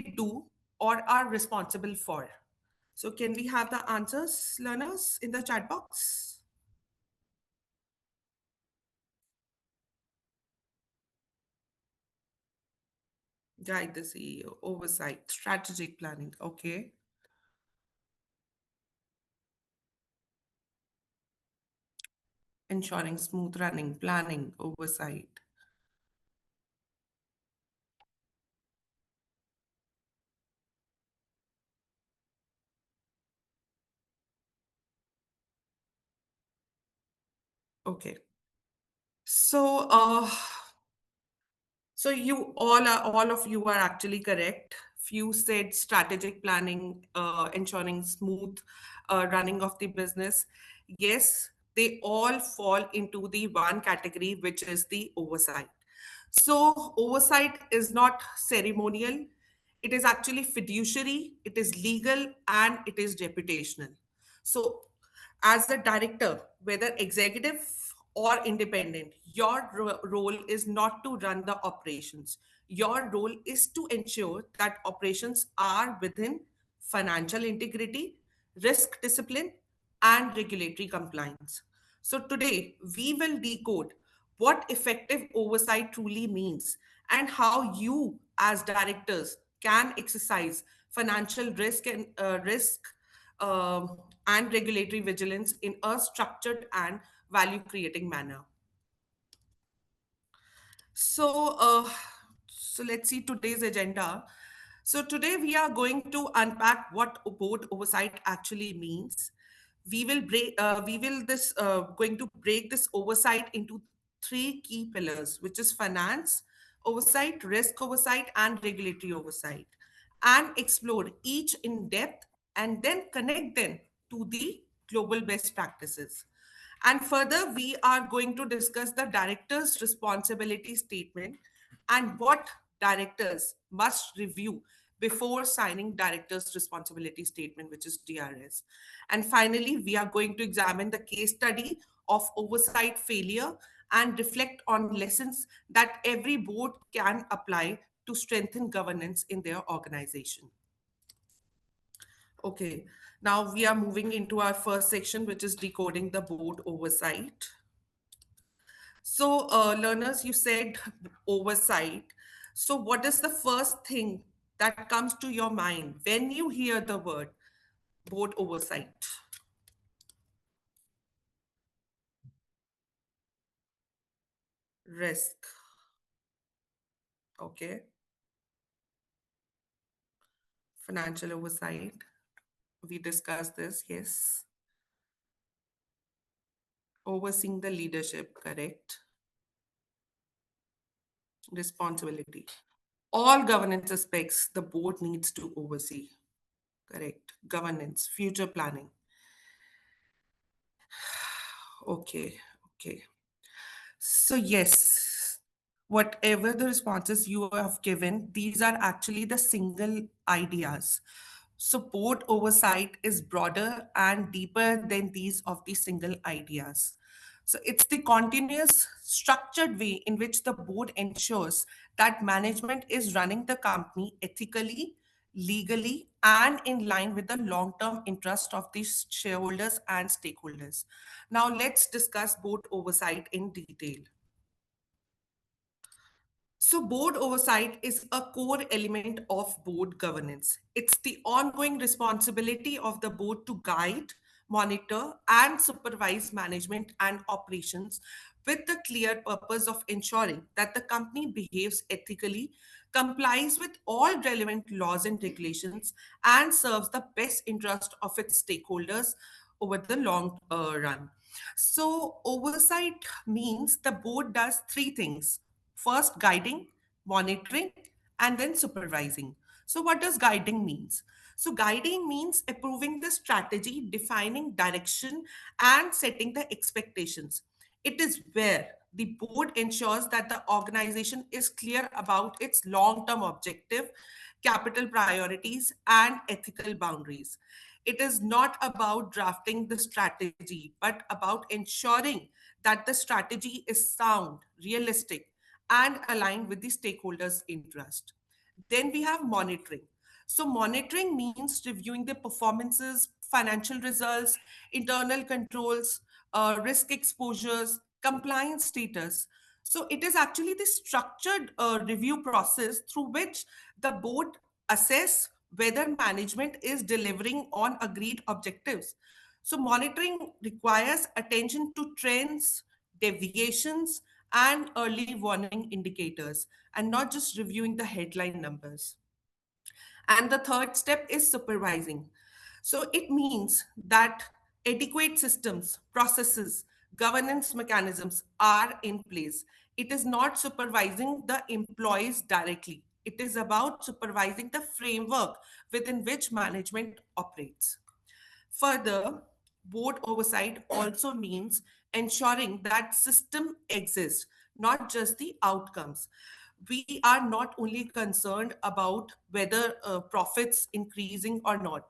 do or are responsible for? So can we have the answers, learners, in the chat box? Guide the CEO, oversight, strategic planning. Okay. Ensuring smooth running, planning, oversight. Okay. So, so all of you are actually correct. Few said strategic planning, ensuring smooth running of the business. Yes, they all fall into the one category, which is the oversight. So oversight is not ceremonial. It is actually fiduciary, it is legal, and it is reputational. So, as a director, whether executive or independent, your role is not to run the operations. Your role is to ensure that operations are within financial integrity, risk discipline, and regulatory compliance. So, today we will decode what effective oversight truly means and how you, as directors, can exercise financial risk and regulatory vigilance in a structured and value creating manner. So, so let's see today's agenda. So today we are going to unpack what board oversight actually means. We will this going to break this oversight into three key pillars, which is finance oversight, risk oversight, and regulatory oversight, and explore each in depth and then connect them to the global best practices. And further, we are going to discuss the director's responsibility statement and what directors must review before signing director's responsibility statement, which is DRS. And finally, we are going to examine the case study of oversight failure and reflect on lessons that every board can apply to strengthen governance in their organization. Okay, now we are moving into our first section, which is decoding the board oversight. So, learners, you said oversight. So, what is the first thing that comes to your mind when you hear the word board oversight? Risk. Okay. Financial oversight. We discussed this. Yes. Overseeing the leadership. Correct. Responsibility. All governance aspects the board needs to oversee. Correct. Governance. Future planning. Okay. Okay. So, yes, whatever the responses you have given, these are actually the single ideas. So, board oversight is broader and deeper than these of the single ideas. So, it's the continuous, structured way in which the board ensures that management is running the company ethically, legally, and in line with the long term interest of the shareholders and stakeholders. Now, let's discuss board oversight in detail. So, board oversight is a core element of board governance. It's the ongoing responsibility of the board to guide, monitor, and supervise management and operations with the clear purpose of ensuring that the company behaves ethically, complies with all relevant laws and regulations, and serves the best interest of its stakeholders over the long run. So, oversight means the board does three things: first, guiding, monitoring, and then supervising. So, what does guiding means? So, guiding means approving the strategy, defining direction, and setting the expectations. It is where the board ensures that the organization is clear about its long term objective, capital priorities, and ethical boundaries. It is not about drafting the strategy, but about ensuring that the strategy is sound, realistic, and aligned with the stakeholders' interest. Then we have monitoring. So, monitoring means reviewing the performances, financial results, internal controls, risk exposures, compliance status. So, it is actually the structured review process through which the board assess whether management is delivering on agreed objectives. So, monitoring requires attention to trends, deviations, and early warning indicators, and not just reviewing the headline numbers. And the third step is supervising. So it means that adequate systems, processes, governance mechanisms are in place. It is not supervising the employees directly. It is about supervising the framework within which management operates. Further, board oversight also means ensuring that system exists, not just the outcomes. We are not only concerned about whether profits increasing or not.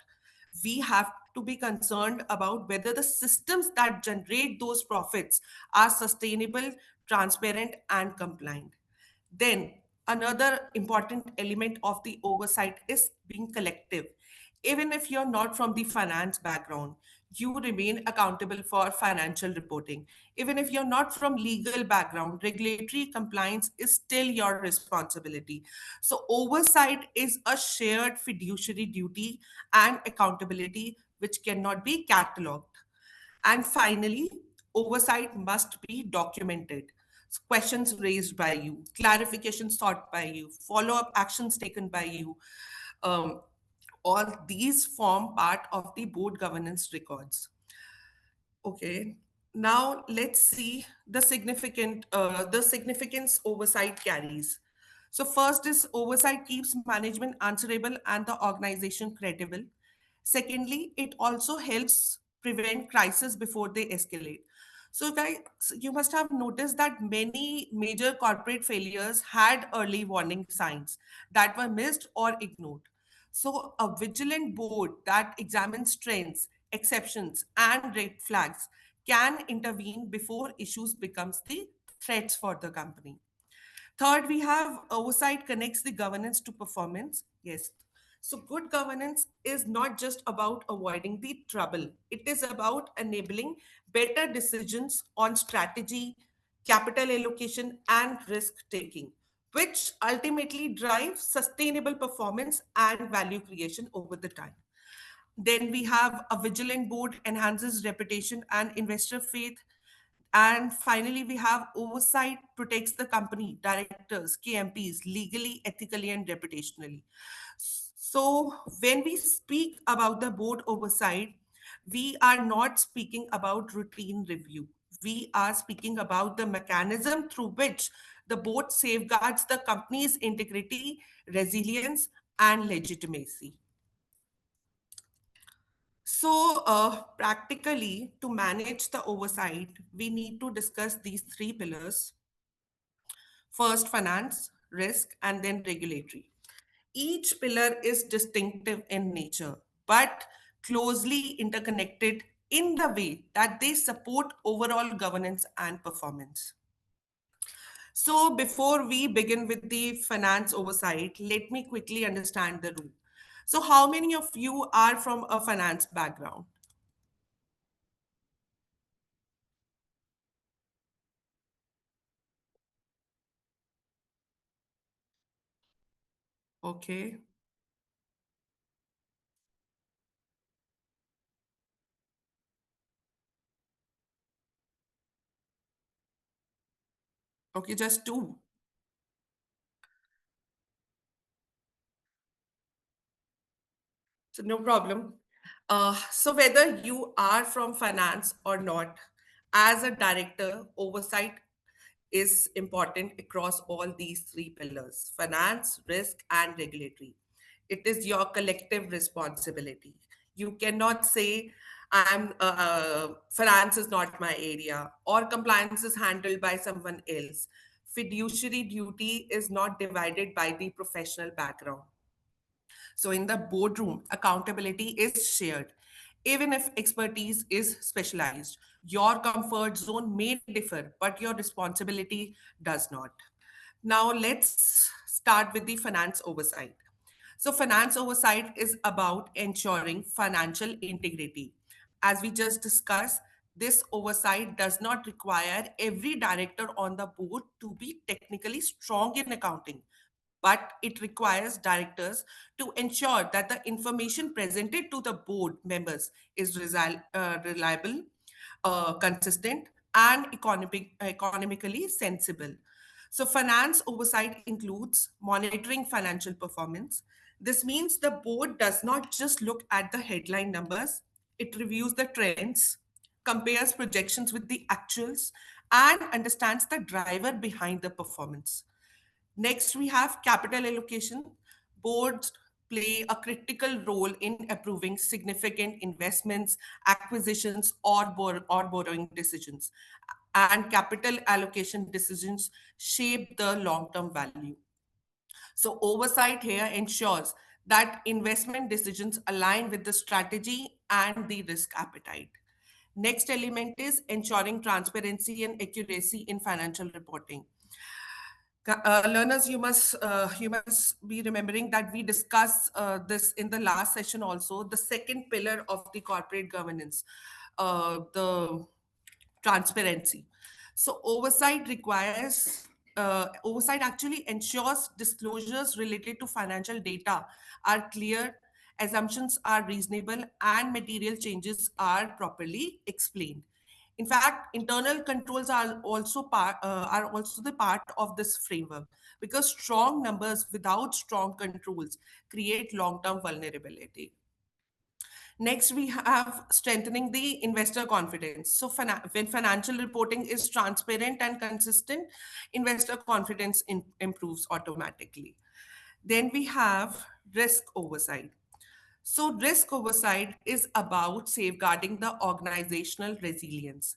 We have to be concerned about whether the systems that generate those profits are sustainable, transparent, and compliant. Then, another important element of the oversight is being collective. Even if you're not from the finance background, you remain accountable for financial reporting. Even if you're not from legal background, regulatory compliance is still your responsibility. So oversight is a shared fiduciary duty and accountability which cannot be catalogued. And finally, oversight must be documented. Questions raised by you, clarifications sought by you, follow up actions taken by you. Um, all these form part of the board governance records. Okay, now let's see the significance oversight carries. So first is oversight keeps management answerable and the organization credible. Secondly, it also helps prevent crisis before they escalate. So guys, you must have noticed that many major corporate failures had early warning signs that were missed or ignored. So a vigilant board that examines trends, exceptions, and red flags can intervene before issues becomes the threats for the company. Third, we have oversight connects the governance to performance. Yes. So, good governance is not just about avoiding the trouble, it is about enabling better decisions on strategy, capital allocation, and risk taking, which ultimately drive sustainable performance and value creation over the time. Then we have a vigilant board enhances reputation and investor faith. And finally, we have oversight protects the company, directors, KMPs, legally, ethically, and reputationally. So, when we speak about the board oversight, we are not speaking about routine review. We are speaking about the mechanism through which the board safeguards the company's integrity, resilience, and legitimacy. So, practically, to manage the oversight, we need to discuss these three pillars: first, finance, risk, and then regulatory. Each pillar is distinctive in nature, but closely interconnected in the way that they support overall governance and performance. So, before we begin with the finance oversight, let me quickly understand the rule. So, how many of you are from a finance background? Okay. Okay, just two. So no problem. So whether you are from finance or not, as a director, oversight is important across all these three pillars: finance, risk, and regulatory. It is your collective responsibility. You cannot say, finance is not my area or compliance is handled by someone else. Fiduciary duty is not divided by the professional background. So, in the boardroom, accountability is shared. Even if expertise is specialized, your comfort zone may differ, but your responsibility does not. Now, let's start with the finance oversight. So, finance oversight is about ensuring financial integrity. As we just discussed, this oversight does not require every director on the board to be technically strong in accounting, but it requires directors to ensure that the information presented to the board members is reliable, consistent, and economically sensible. So, finance oversight includes monitoring financial performance. This means the board does not just look at the headline numbers, it reviews the trends, compares projections with the actuals, and understands the driver behind the performance. Next, we have capital allocation. Boards play a critical role in approving significant investments, acquisitions, or borrowing decisions. And capital allocation decisions shape the long term value. So, oversight here ensures that investment decisions align with the strategy and the risk appetite. Next element is ensuring transparency and accuracy in financial reporting. Learners, you must be remembering that we discussed this in the last session also. The second pillar of the corporate governance, the transparency. So oversight actually ensures disclosures related to financial data are clear, assumptions are reasonable, and material changes are properly explained. In fact, internal controls are also the part of this framework, because strong numbers without strong controls create long-term vulnerability. Next, we have strengthening the investor confidence. So, when financial reporting is transparent and consistent, investor confidence improves automatically. Then we have risk oversight. So, risk oversight is about safeguarding the organizational resilience.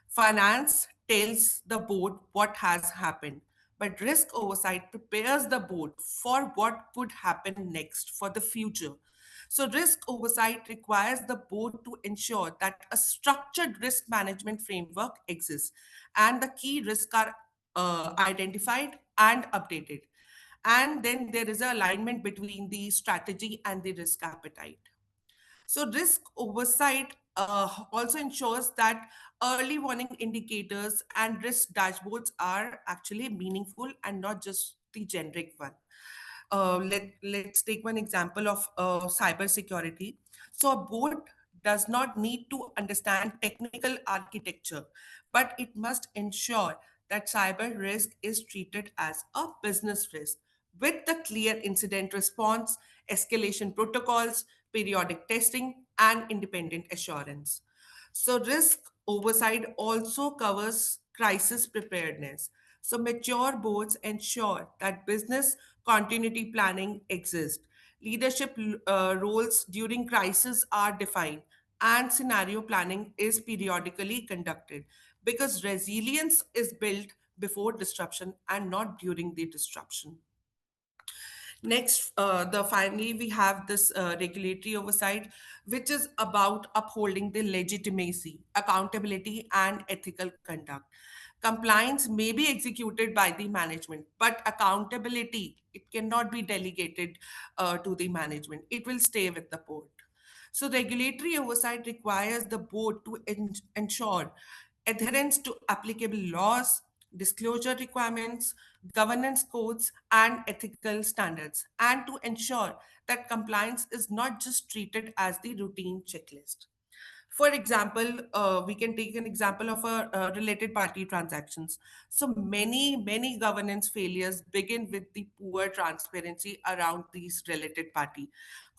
Finance tells the board what has happened, but risk oversight prepares the board for what could happen next for the future. So, risk oversight requires the board to ensure that a structured risk management framework exists and the key risks are identified and updated. And then there is an alignment between the strategy and the risk appetite. So, risk oversight also ensures that early warning indicators and risk dashboards are actually meaningful and not just the generic one. Let's take one example of cybersecurity. So, a board does not need to understand technical architecture, but it must ensure that cyber risk is treated as a business risk with the clear incident response, escalation protocols, periodic testing, and independent assurance. So, risk oversight also covers crisis preparedness. So, mature boards ensure that business continuity planning exists, leadership roles during crisis are defined, and scenario planning is periodically conducted, because resilience is built before disruption and not during the disruption. Next, the finally we have this regulatory oversight, which is about upholding the legitimacy, accountability, and ethical conduct. Compliance may be executed by the management, but accountability, it cannot be delegated to the management. It will stay with the board. So, regulatory oversight requires the board to ensure adherence to applicable laws, disclosure requirements, governance codes, and ethical standards, and to ensure that compliance is not just treated as the routine checklist. For example, we can take an example of a related party transactions. So many governance failures begin with the poor transparency around these related party,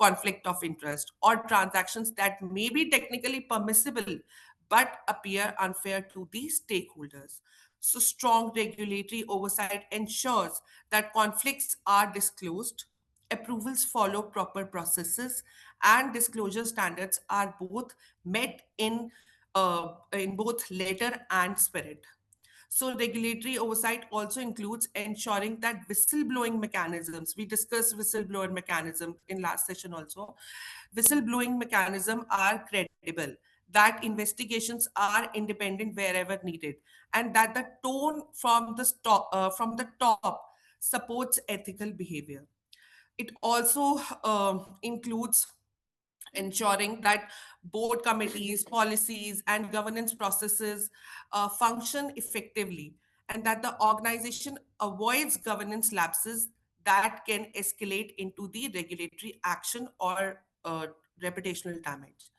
conflict of interest, or transactions that may be technically permissible but appear unfair to the stakeholders. So strong regulatory oversight ensures that conflicts are disclosed, approvals follow proper processes, and disclosure standards are both met in both letter and spirit. So, regulatory oversight also includes ensuring that whistleblowing mechanisms, we discussed whistleblower mechanism in last session also, whistleblowing mechanism are credible, that investigations are independent wherever needed, and that the tone from the top supports ethical behavior. It also includes ensuring that board committees, policies, and governance processes function effectively, and that the organization avoids governance lapses that can escalate into the regulatory action or reputational damage.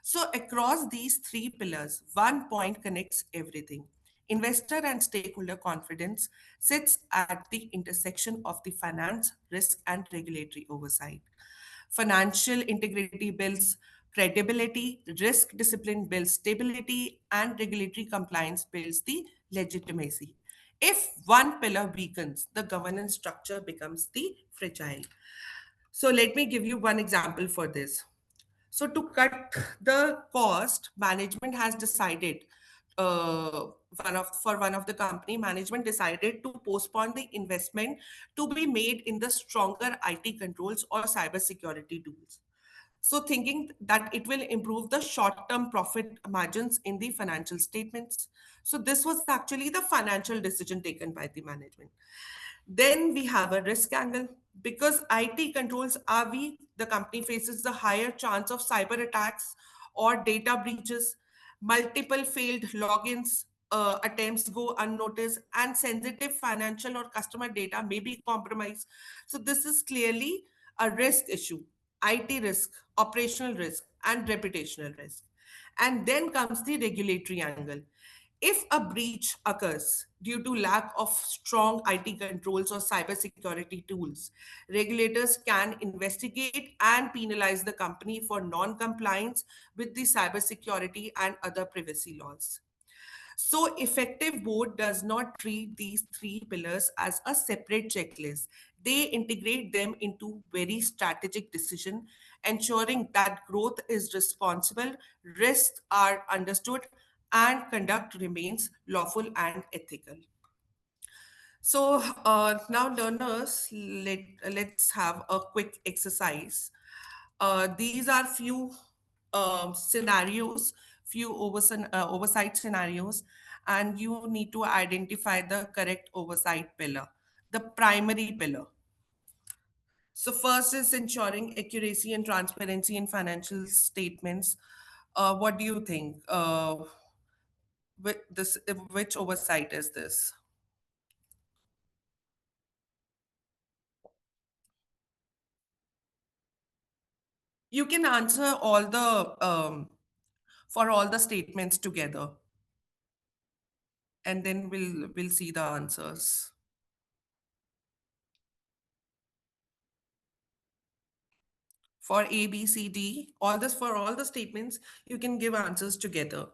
So, across these three pillars, one point connects everything. Investor and stakeholder confidence sits at the intersection of the finance, risk, and regulatory oversight. Financial integrity builds credibility, risk discipline builds stability, and regulatory compliance builds the legitimacy. If one pillar weakens, the governance structure becomes the fragile. So let me give you one example for this. So to cut the cost, management has decided for one of the company, management decided to postpone the investment to be made in the stronger IT controls or cybersecurity tools. So thinking that it will improve the short-term profit margins in the financial statements. So this was actually the financial decision taken by the management. Then we have a risk angle. Because IT controls are weak, the company faces the higher chance of cyber attacks or data breaches. Multiple failed logins attempts go unnoticed, and sensitive financial or customer data may be compromised. So, this is clearly a risk issue: IT risk, operational risk, and reputational risk. And then comes the regulatory angle. If a breach occurs due to lack of strong IT controls or cybersecurity tools, regulators can investigate and penalize the company for non-compliance with the cybersecurity and other privacy laws. So, effective board does not treat these three pillars as a separate checklist. They integrate them into very strategic decision, ensuring that growth is responsible, risks are understood, and conduct remains lawful and ethical. So now, learners, let's have a quick exercise. These are few scenarios, few oversight scenarios, and you need to identify the correct oversight pillar, the primary pillar. So first is ensuring accuracy and transparency in financial statements. What do you think? Which oversight is this? You can answer all the for all the statements together, and then we'll see the answers. For A, B, C, D, all this for all the statements, you can give answers together.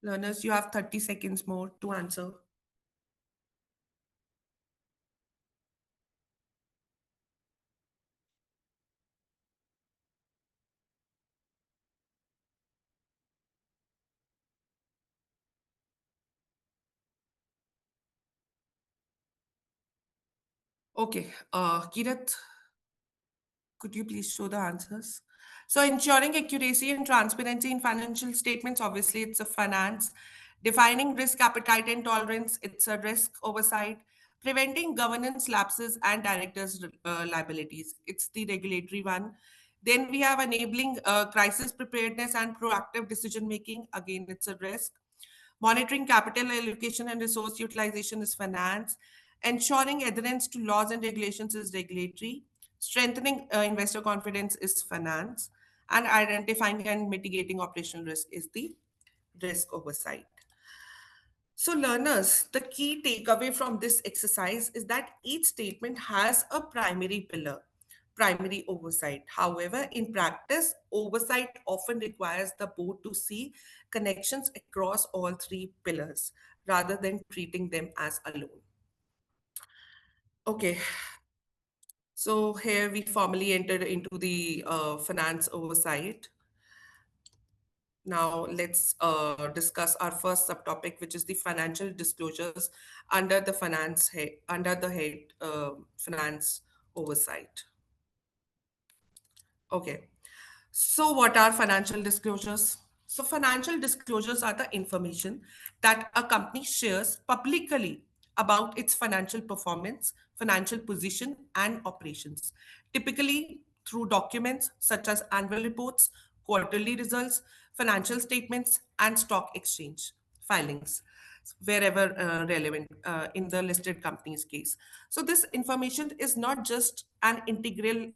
Learners, you have 30 seconds more to answer. Okay, Kirat, could you please show the answers? So, ensuring accuracy and transparency in financial statements, obviously, it's a finance. Defining risk appetite and tolerance, it's a risk oversight. Preventing governance lapses and directors' liabilities, it's the regulatory one. Then we have enabling crisis preparedness and proactive decision making. Again, it's a risk. Monitoring capital allocation and resource utilization is finance. Ensuring adherence to laws and regulations is regulatory. Strengthening investor confidence is finance. And identifying and mitigating operational risk is the risk oversight. So, learners, the key takeaway from this exercise is that each statement has a primary pillar: primary oversight. However, in practice, oversight often requires the board to see connections across all three pillars rather than treating them as alone. Okay, so here we formally entered into the finance oversight. Now let's discuss our first subtopic, which is the financial disclosures under the head finance oversight. Okay. So, what are financial disclosures? So, financial disclosures are the information that a company shares publicly about its financial performance, financial position, and operations, typically through documents such as annual reports, quarterly results, financial statements, and stock exchange filings wherever relevant in the listed company's case. So this information is not just an integral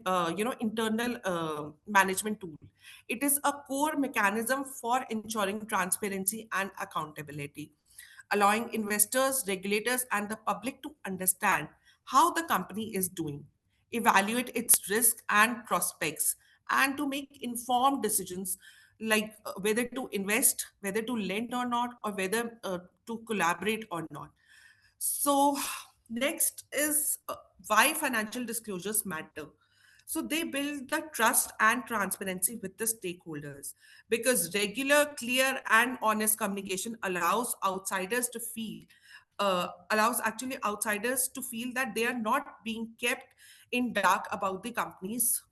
internal management tool. It is a core mechanism for ensuring transparency and accountability, allowing investors, regulators, and the public to understand how the company is doing, evaluate its risk and prospects, and to make informed decisions like whether to invest, whether to lend or not, or whether to collaborate or not. So, next is why financial disclosures matter. So, they build the trust and transparency with the stakeholders because regular, clear, and honest communication allows actually outsiders to feel that they are not being kept in dark about the company's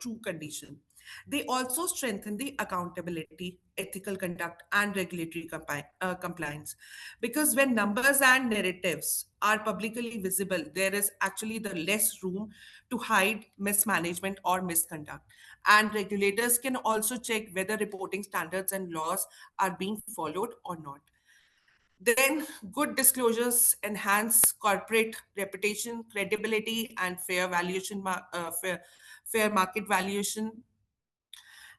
true condition. They also strengthen the accountability, ethical conduct, and regulatory compliance. Because when numbers and narratives are publicly visible, there is actually the less room to hide mismanagement or misconduct. And regulators can also check whether reporting standards and laws are being followed or not. Then, good disclosures enhance corporate reputation, credibility, and fair market valuation.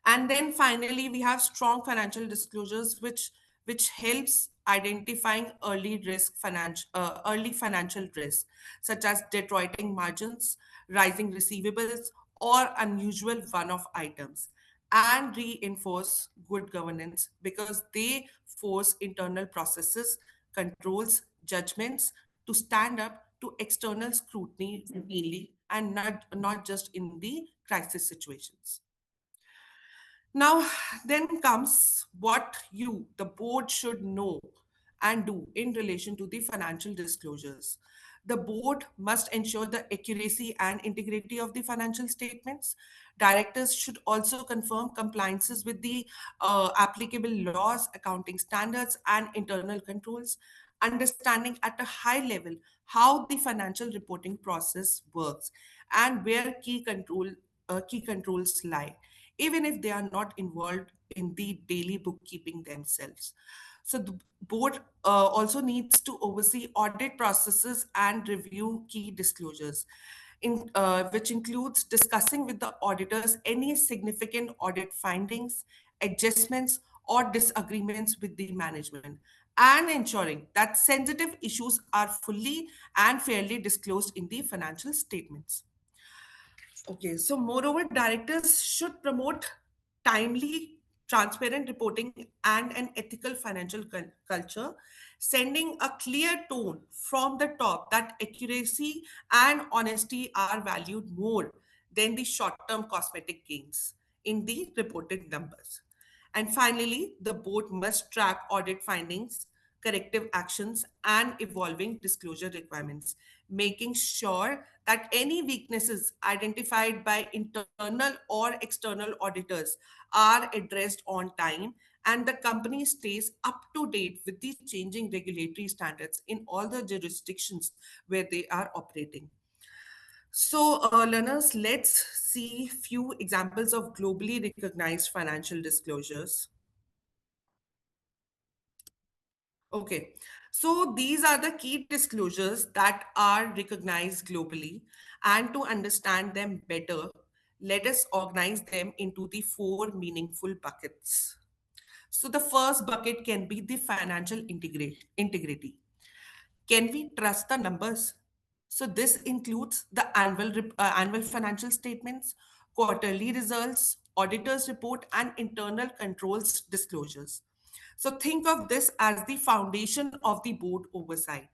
And then finally we have strong financial disclosures which helps identifying early financial risk such as deteriorating margins, rising receivables, or unusual one-off items, and reinforce good governance because they force internal processes, controls, judgments to stand up to external scrutiny routinely and not just in the crisis situations. Now, then comes what you, the board, should know and do in relation to the financial disclosures. The board must ensure the accuracy and integrity of the financial statements. Directors should also confirm compliances with the applicable laws, accounting standards, and internal controls, understanding at a high level how the financial reporting process works and where key controls lie, even if they are not involved in the daily bookkeeping themselves. So the board also needs to oversee audit processes and review key disclosures, which includes discussing with the auditors any significant audit findings, adjustments, or disagreements with the management, and ensuring that sensitive issues are fully and fairly disclosed in the financial statements. Okay, so moreover, directors should promote timely, transparent reporting and an ethical financial culture, sending a clear tone from the top that accuracy and honesty are valued more than the short term cosmetic gains in the reported numbers. And finally, the board must track audit findings, corrective actions, and evolving disclosure requirements, making sure that any weaknesses identified by internal or external auditors are addressed on time and the company stays up to date with the changing regulatory standards in all the jurisdictions where they are operating. So, learners, let's see few examples of globally recognized financial disclosures. Okay, so these are the key disclosures that are recognized globally. And to understand them better, let us organize them into the four meaningful buckets. So the first bucket can be the financial integrity. Can we trust the numbers? So this includes the annual financial statements, quarterly results, auditors report, and internal controls disclosures. So think of this as the foundation of the board oversight.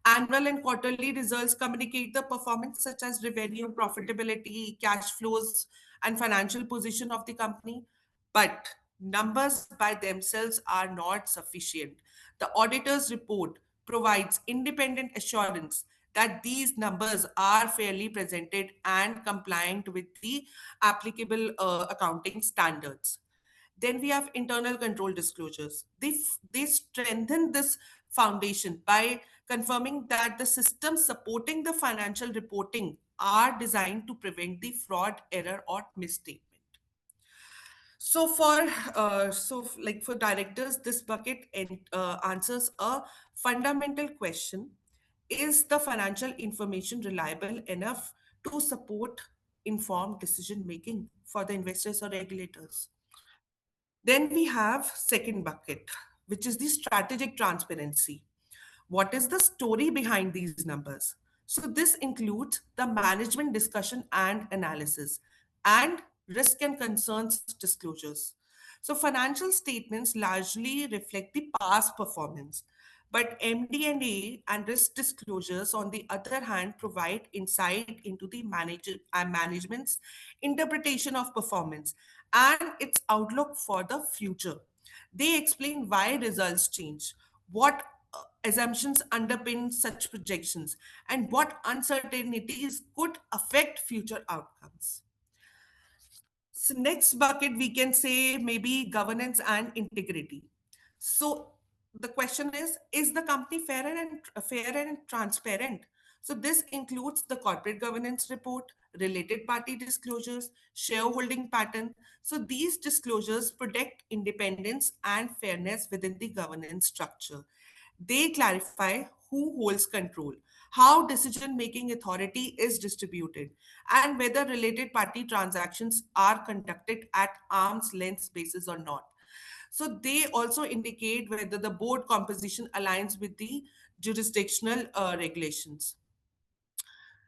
Annual and quarterly results communicate the performance such as revenue, profitability, cash flows, and financial position of the company. But numbers by themselves are not sufficient. The auditor's report provides independent assurance that these numbers are fairly presented and compliant with the applicable accounting standards. Then we have internal control disclosures. They strengthen this foundation by confirming that the systems supporting the financial reporting are designed to prevent the fraud, error, or misstatement. So for directors, this bucket answers a fundamental question: is the financial information reliable enough to support informed decision making for the investors or regulators? Then we have second bucket, which is the strategic transparency. What is the story behind these numbers? So this includes the management discussion and analysis and risk and concerns disclosures. So financial statements largely reflect the past performance, but MD&A and risk disclosures, on the other hand, provide insight into the management's interpretation of performance and its outlook for the future. They explain why results change, what assumptions underpin such projections, and what uncertainties could affect future outcomes. So next bucket we can say maybe governance and integrity. So the question is the company fair and transparent? So this includes the corporate governance report, related party disclosures, shareholding pattern. So these disclosures protect independence and fairness within the governance structure. They clarify who holds control, how decision making authority is distributed, and whether related party transactions are conducted at arm's length basis or not. So they also indicate whether the board composition aligns with the jurisdictional regulations.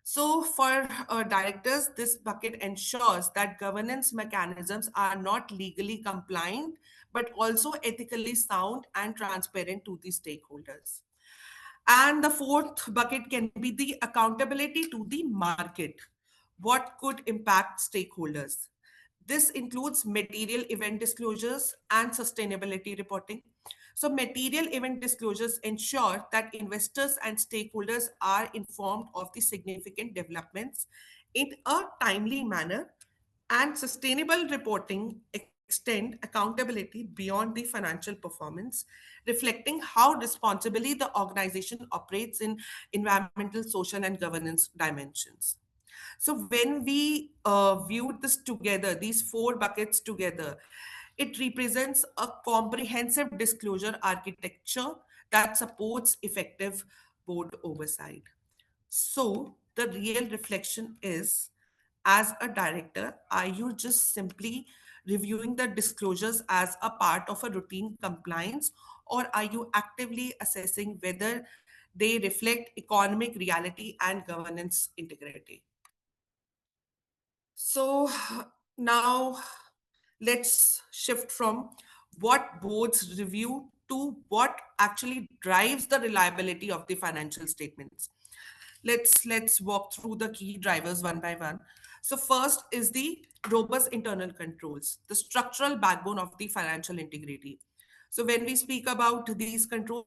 So, for directors, this bucket ensures that governance mechanisms are not legally compliant, but also ethically sound and transparent to the stakeholders. And the fourth bucket can be the accountability to the market. What could impact stakeholders? This includes material event disclosures and sustainability reporting. So, material event disclosures ensure that investors and stakeholders are informed of the significant developments in a timely manner, and sustainable reporting extend accountability beyond the financial performance, reflecting how responsibly the organization operates in environmental, social, and governance dimensions. So when we viewed this together, these four buckets together, it represents a comprehensive disclosure architecture that supports effective board oversight. So the real reflection is, as a director, are you just simply reviewing the disclosures as a part of a routine compliance, or are you actively assessing whether they reflect economic reality and governance integrity? So now let's shift from what boards review to what actually drives the reliability of the financial statements. Let's walk through the key drivers one by one. So first is the robust internal controls, the structural backbone of the financial integrity. So when we speak about these controls,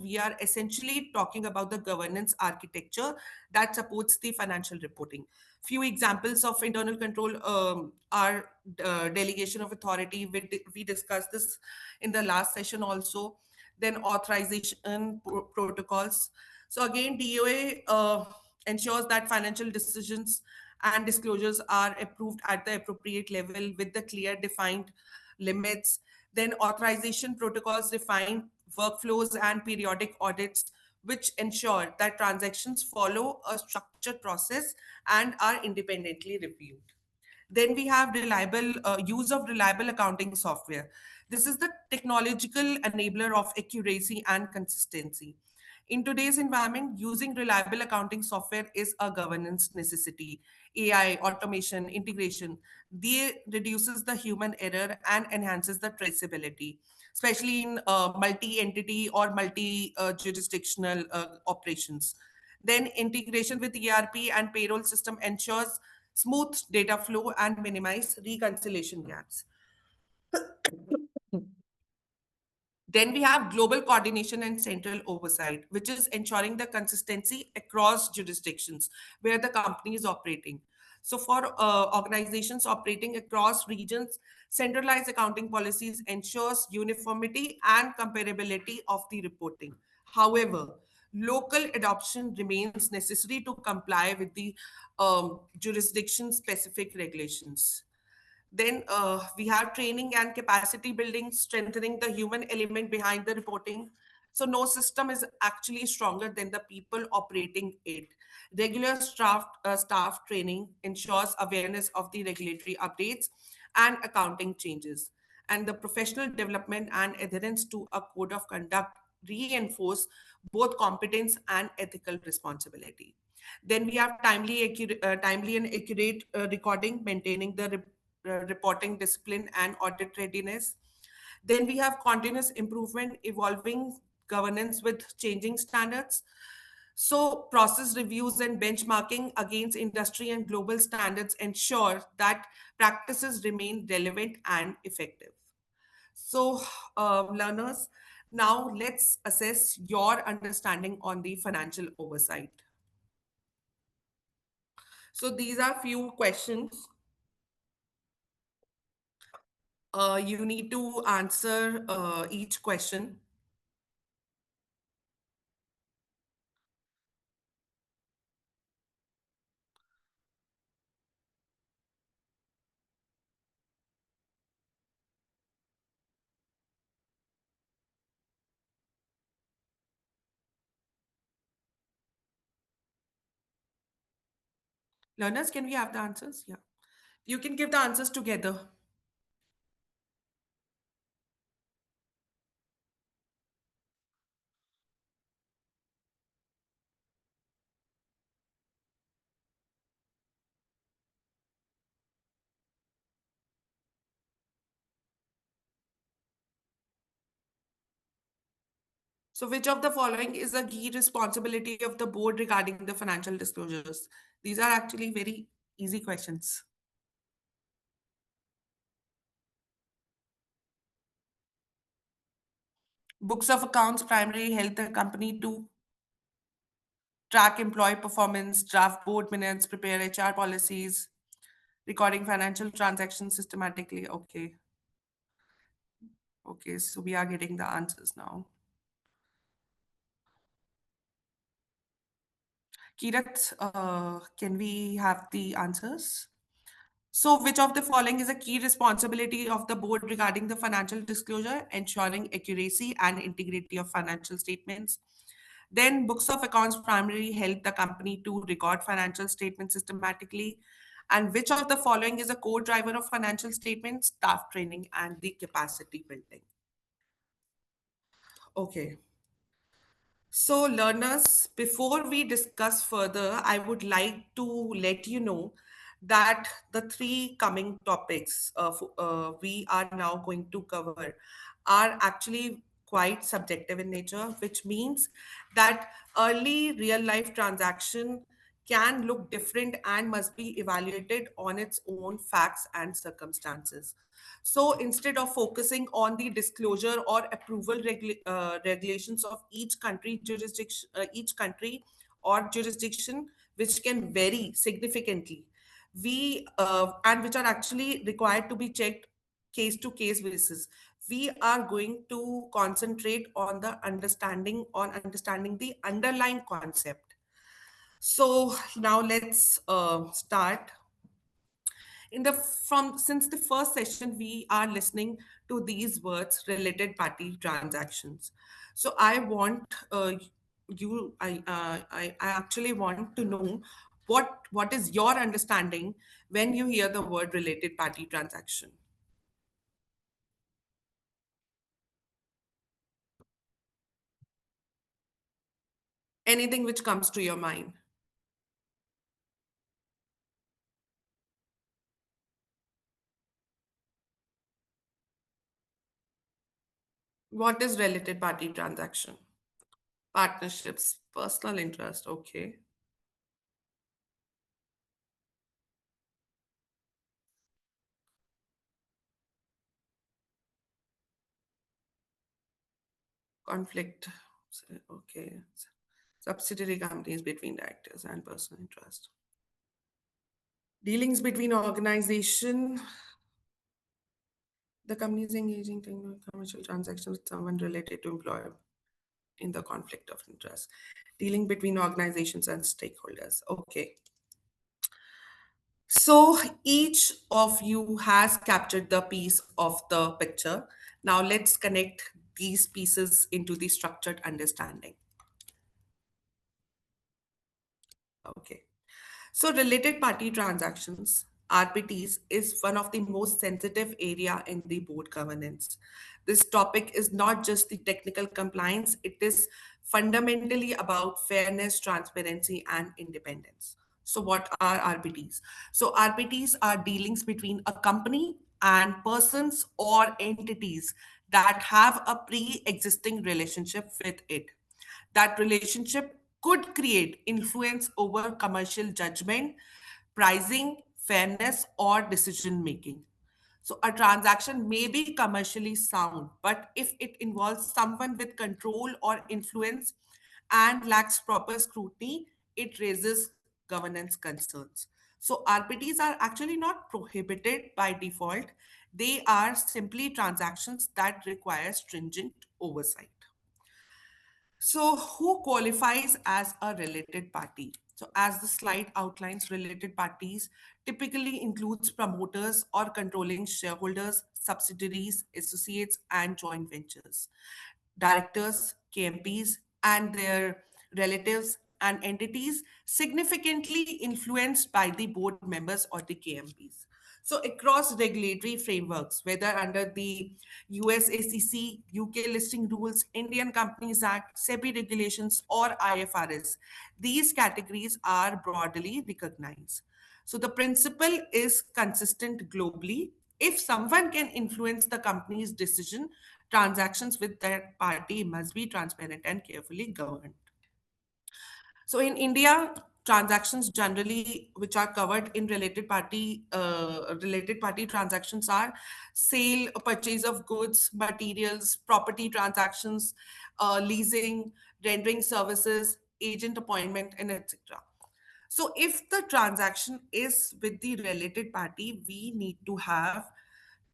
we are essentially talking about the governance architecture that supports the financial reporting. Few examples of internal control are delegation of authority. We discussed this in the last session also. Then authorization protocols. So again, DOA ensures that financial decisions and disclosures are approved at the appropriate level with the clear defined limits. Then authorization protocols define workflows and periodic audits, which ensure that transactions follow a structured process and are independently reviewed. Then we have reliable use of reliable accounting software. This is the technological enabler of accuracy and consistency. In today's environment, using reliable accounting software is a governance necessity. AI, automation, integration, they reduces the human error and enhances the traceability, especially in multi-entity or multi-jurisdictional operations. Then integration with ERP and payroll system ensures smooth data flow and minimize reconciliation gaps. Then we have global coordination and central oversight, which is ensuring the consistency across jurisdictions where the company is operating. So, for organizations operating across regions, centralized accounting policies ensures uniformity and comparability of the reporting. However, local adoption remains necessary to comply with the jurisdiction-specific regulations. Then we have training and capacity building, strengthening the human element behind the reporting. So no system is actually stronger than the people operating it. Regular staff training ensures awareness of the regulatory updates and accounting changes. And the professional development and adherence to a code of conduct reinforce both competence and ethical responsibility. Then we have timely and accurate recording, maintaining the reporting discipline and audit readiness. Then we have continuous improvement, evolving governance with changing standards. So, process reviews and benchmarking against industry and global standards ensure that practices remain relevant and effective. So, learners, now let's assess your understanding on the financial oversight. So, these are few questions. You need to answer each question. Learners, can we have the answers? Yeah. You can give the answers together. So, which of the following is a key responsibility of the board regarding the financial disclosures? These are actually very easy questions. Books of accounts primarily help the company to track employee performance, draft board minutes, prepare HR policies, recording financial transactions systematically. Okay. Okay, so we are getting the answers now. Kirat, can we have the answers? So, which of the following is a key responsibility of the board regarding the financial disclosure, ensuring accuracy and integrity of financial statements? Then, books of accounts primarily help the company to record financial statements systematically. And which of the following is a core driver of financial statements, staff training, and the capacity building? Okay. So, learners, before we discuss further, I would like to let you know that the three coming topics we are now going to cover are actually quite subjective in nature, which means that early real life transaction can look different and must be evaluated on its own facts and circumstances. So instead of focusing on the disclosure or approval regulations of each country or jurisdiction, which can vary significantly, we and which are actually required to be checked case to case basis, we are going to concentrate on understanding the underlying concept. So now let's start in the from since the first session we are listening to these words, related party transactions. So I want you I actually want to know what is your understanding when you hear the word related party transaction. Anything which comes to your mind. What is related party transaction? Partnerships, personal interest. Okay. Conflict. Okay. Subsidiary companies between directors and personal interest. Dealings between organization, the company is engaging in commercial transactions with someone related to employer in the conflict of interest. Dealing between organizations and stakeholders. Okay. So each of you has captured the piece of the picture. Now let's connect these pieces into the structured understanding. Okay. So related party transactions, RPTs, is one of the most sensitive area in the board governance. This topic is not just the technical compliance, it is fundamentally about fairness, transparency, and independence. So what are RPTs? So RPTs are dealings between a company and persons or entities that have a pre-existing relationship with it. That relationship could create influence over commercial judgment, pricing, fairness, or decision making. So, a transaction may be commercially sound, but if it involves someone with control or influence and lacks proper scrutiny, it raises governance concerns. So, RPTs are actually not prohibited by default, they are simply transactions that require stringent oversight. So, who qualifies as a related party? So, as the slide outlines, related parties typically includes promoters or controlling shareholders, subsidiaries, associates, and joint ventures. Directors, KMPs, and their relatives and entities significantly influenced by the board members or the KMPs. So, across regulatory frameworks, whether under the US SEC, UK listing rules, Indian Companies Act, SEBI regulations, or IFRS, these categories are broadly recognized. So, the principle is consistent globally. If someone can influence the company's decision, transactions with that party must be transparent and carefully governed. So in India, transactions generally which are covered in related party transactions are sale, purchase of goods, materials, property transactions, leasing, rendering services, agent appointment, and etc. So if the transaction is with the related party, we need to have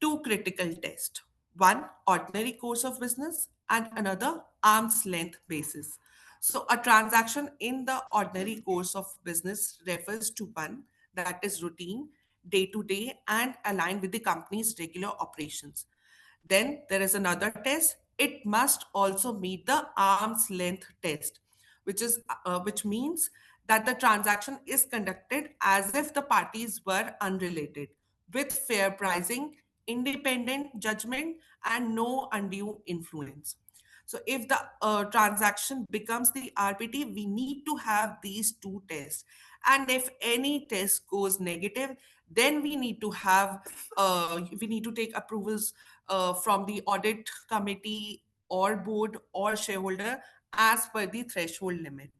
two critical tests. One, ordinary course of business, and another, arm's length basis. So a transaction in the ordinary course of business refers to one that is routine, day to day, and aligned with the company's regular operations. Then there is another test. It must also meet the arm's length test, which means that the transaction is conducted as if the parties were unrelated, with fair pricing, independent judgment, and no undue influence. So, if the transaction becomes the RPT, we need to have these two tests. And if any test goes negative, then we need to take approvals from the audit committee or board or shareholder as per the threshold limit.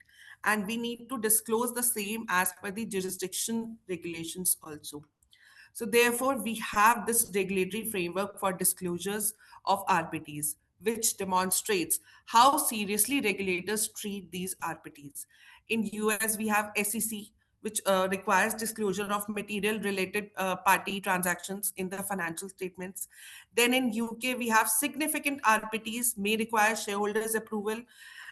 And we need to disclose the same as per the jurisdiction regulations also. So, therefore, we have this regulatory framework for disclosures of RPTs, which demonstrates how seriously regulators treat these RPTs. In US, we have SEC, which requires disclosure of material related party transactions in the financial statements. Then in UK, we have significant RPTs may require shareholders' approval,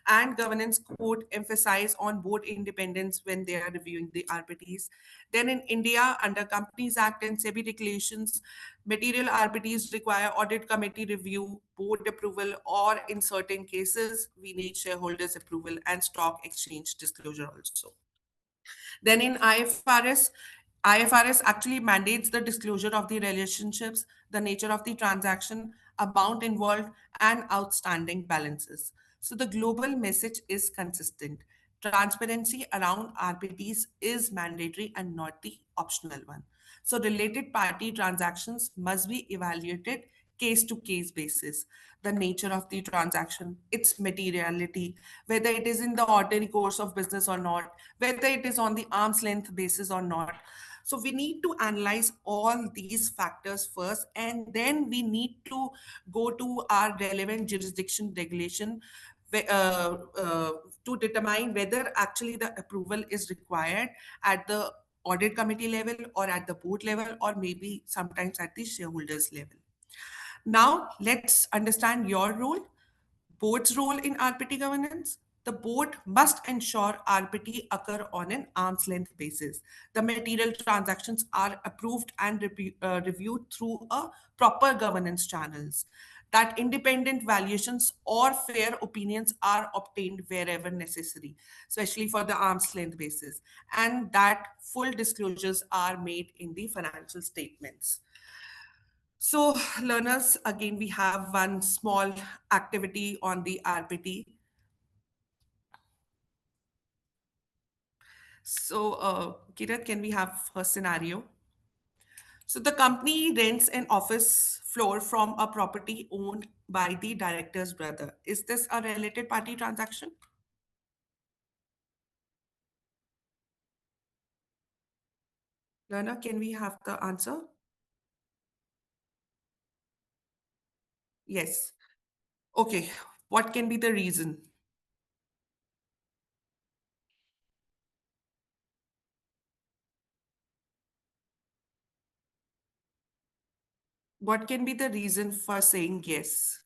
and governance code emphasize on board independence when they are reviewing the RPTs. Then in India, under Companies Act and SEBI regulations, material RPTs require audit committee review, board approval, or in certain cases, we need shareholders' approval and stock exchange disclosure also. Then in IFRS actually mandates the disclosure of the relationships, the nature of the transaction, amount involved, and outstanding balances. So the global message is consistent. Transparency around RPTs is mandatory and not the optional one. So related party transactions must be evaluated case to case basis. The nature of the transaction, its materiality, whether it is in the ordinary course of business or not, whether it is on the arm's length basis or not. So we need to analyze all these factors first, and then we need to go to our relevant jurisdiction regulation whe- uh, uh, to determine whether actually the approval is required at the audit committee level or at the board level or maybe sometimes at the shareholders level. Now, let's understand your role. Board's role in RPT governance. The board must ensure RPT occur on an arm's length basis. The material transactions are approved and reviewed through a proper governance channels. That independent valuations or fair opinions are obtained wherever necessary, especially for the arm's length basis, and that full disclosures are made in the financial statements. So, learners, again, we have one small activity on the RPT. So, Kirat, can we have a scenario? So, the company rents an office floor from a property owned by the director's brother. Is this a related party transaction? Learner, can we have the answer? Yes. Okay. What can be the reason? What can be the reason for saying yes?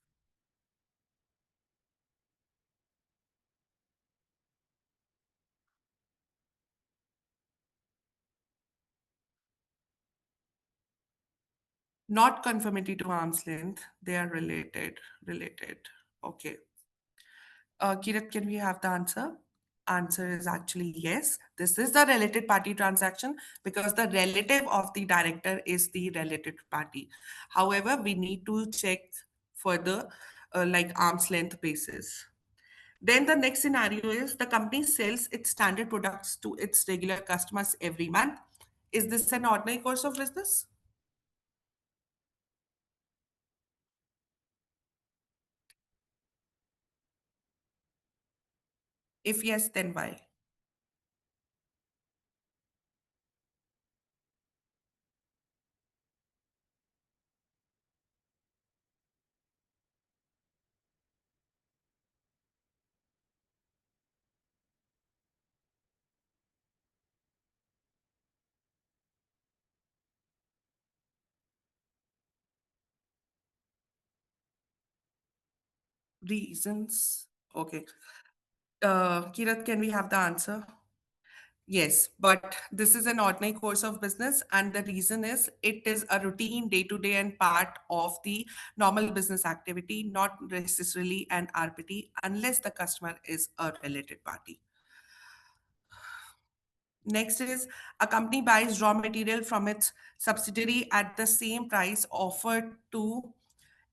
Not conformity to arm's length. They are related. Related. Okay. Kirat, can we have the answer? Answer is actually yes. This is the related party transaction because the relative of the director is the related party. However, we need to check further, like arm's length basis. Then the next scenario is the company sells its standard products to its regular customers every month. Is this an ordinary course of business? If yes, then why? Reasons. Okay. Kirat, can we have the answer? Yes, but this is an ordinary course of business, and the reason is it is a routine day to day and part of the normal business activity, not necessarily an RPT, unless the customer is a related party. Next is a company buys raw material from its subsidiary at the same price offered to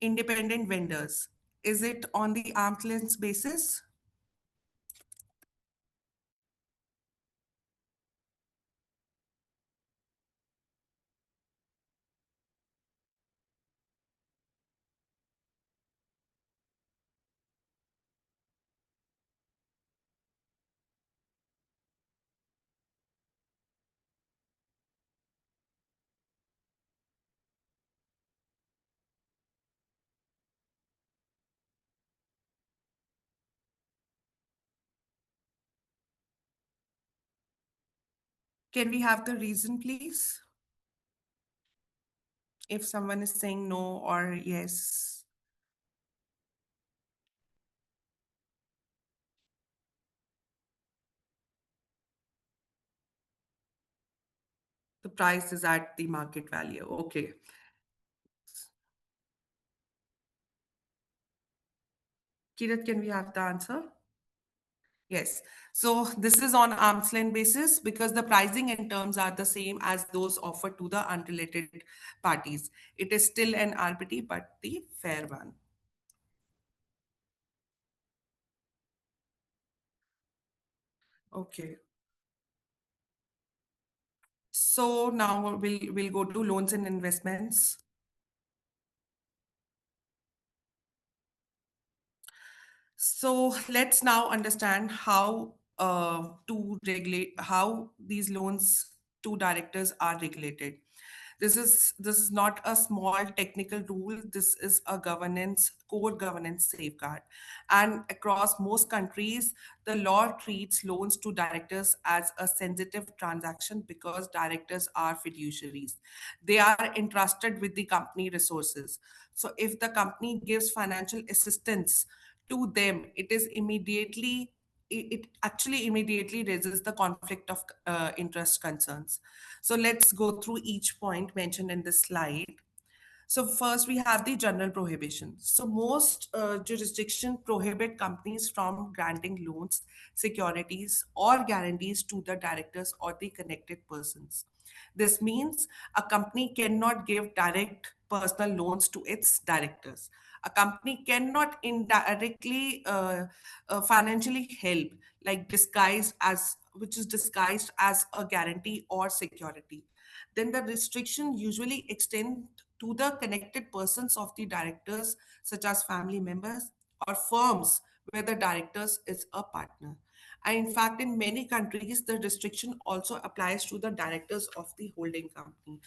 independent vendors. Is it on the arm's length basis? Can we have the reason, please? If someone is saying no or yes, the price is at the market value. Okay. Kirat, can we have the answer? Yes. So this is on arm's length basis because the pricing and terms are the same as those offered to the unrelated parties. It is still an RPT, but the fair one. Okay. So now we'll go to loans and investments. So let's now understand how to regulate how these loans to directors are regulated. This is not a small technical rule. This is a governance core governance safeguard, and across most countries, the law treats loans to directors as a sensitive transaction because directors are fiduciaries. They are entrusted with the company resources. So if the company gives financial assistance to them, it actually immediately raises the conflict of interest concerns. So let's go through each point mentioned in this slide. So first we have the general prohibition. So most jurisdiction prohibit companies from granting loans, securities, or guarantees to the directors or the connected persons. This means a company cannot give direct personal loans to its directors. A company cannot indirectly financially help, like disguised as which is disguised as a guarantee or security. Then the restriction usually extend to the connected persons of the directors, such as family members or firms where the directors is a partner. And in fact, in many countries, the restriction also applies to the directors of the holding company.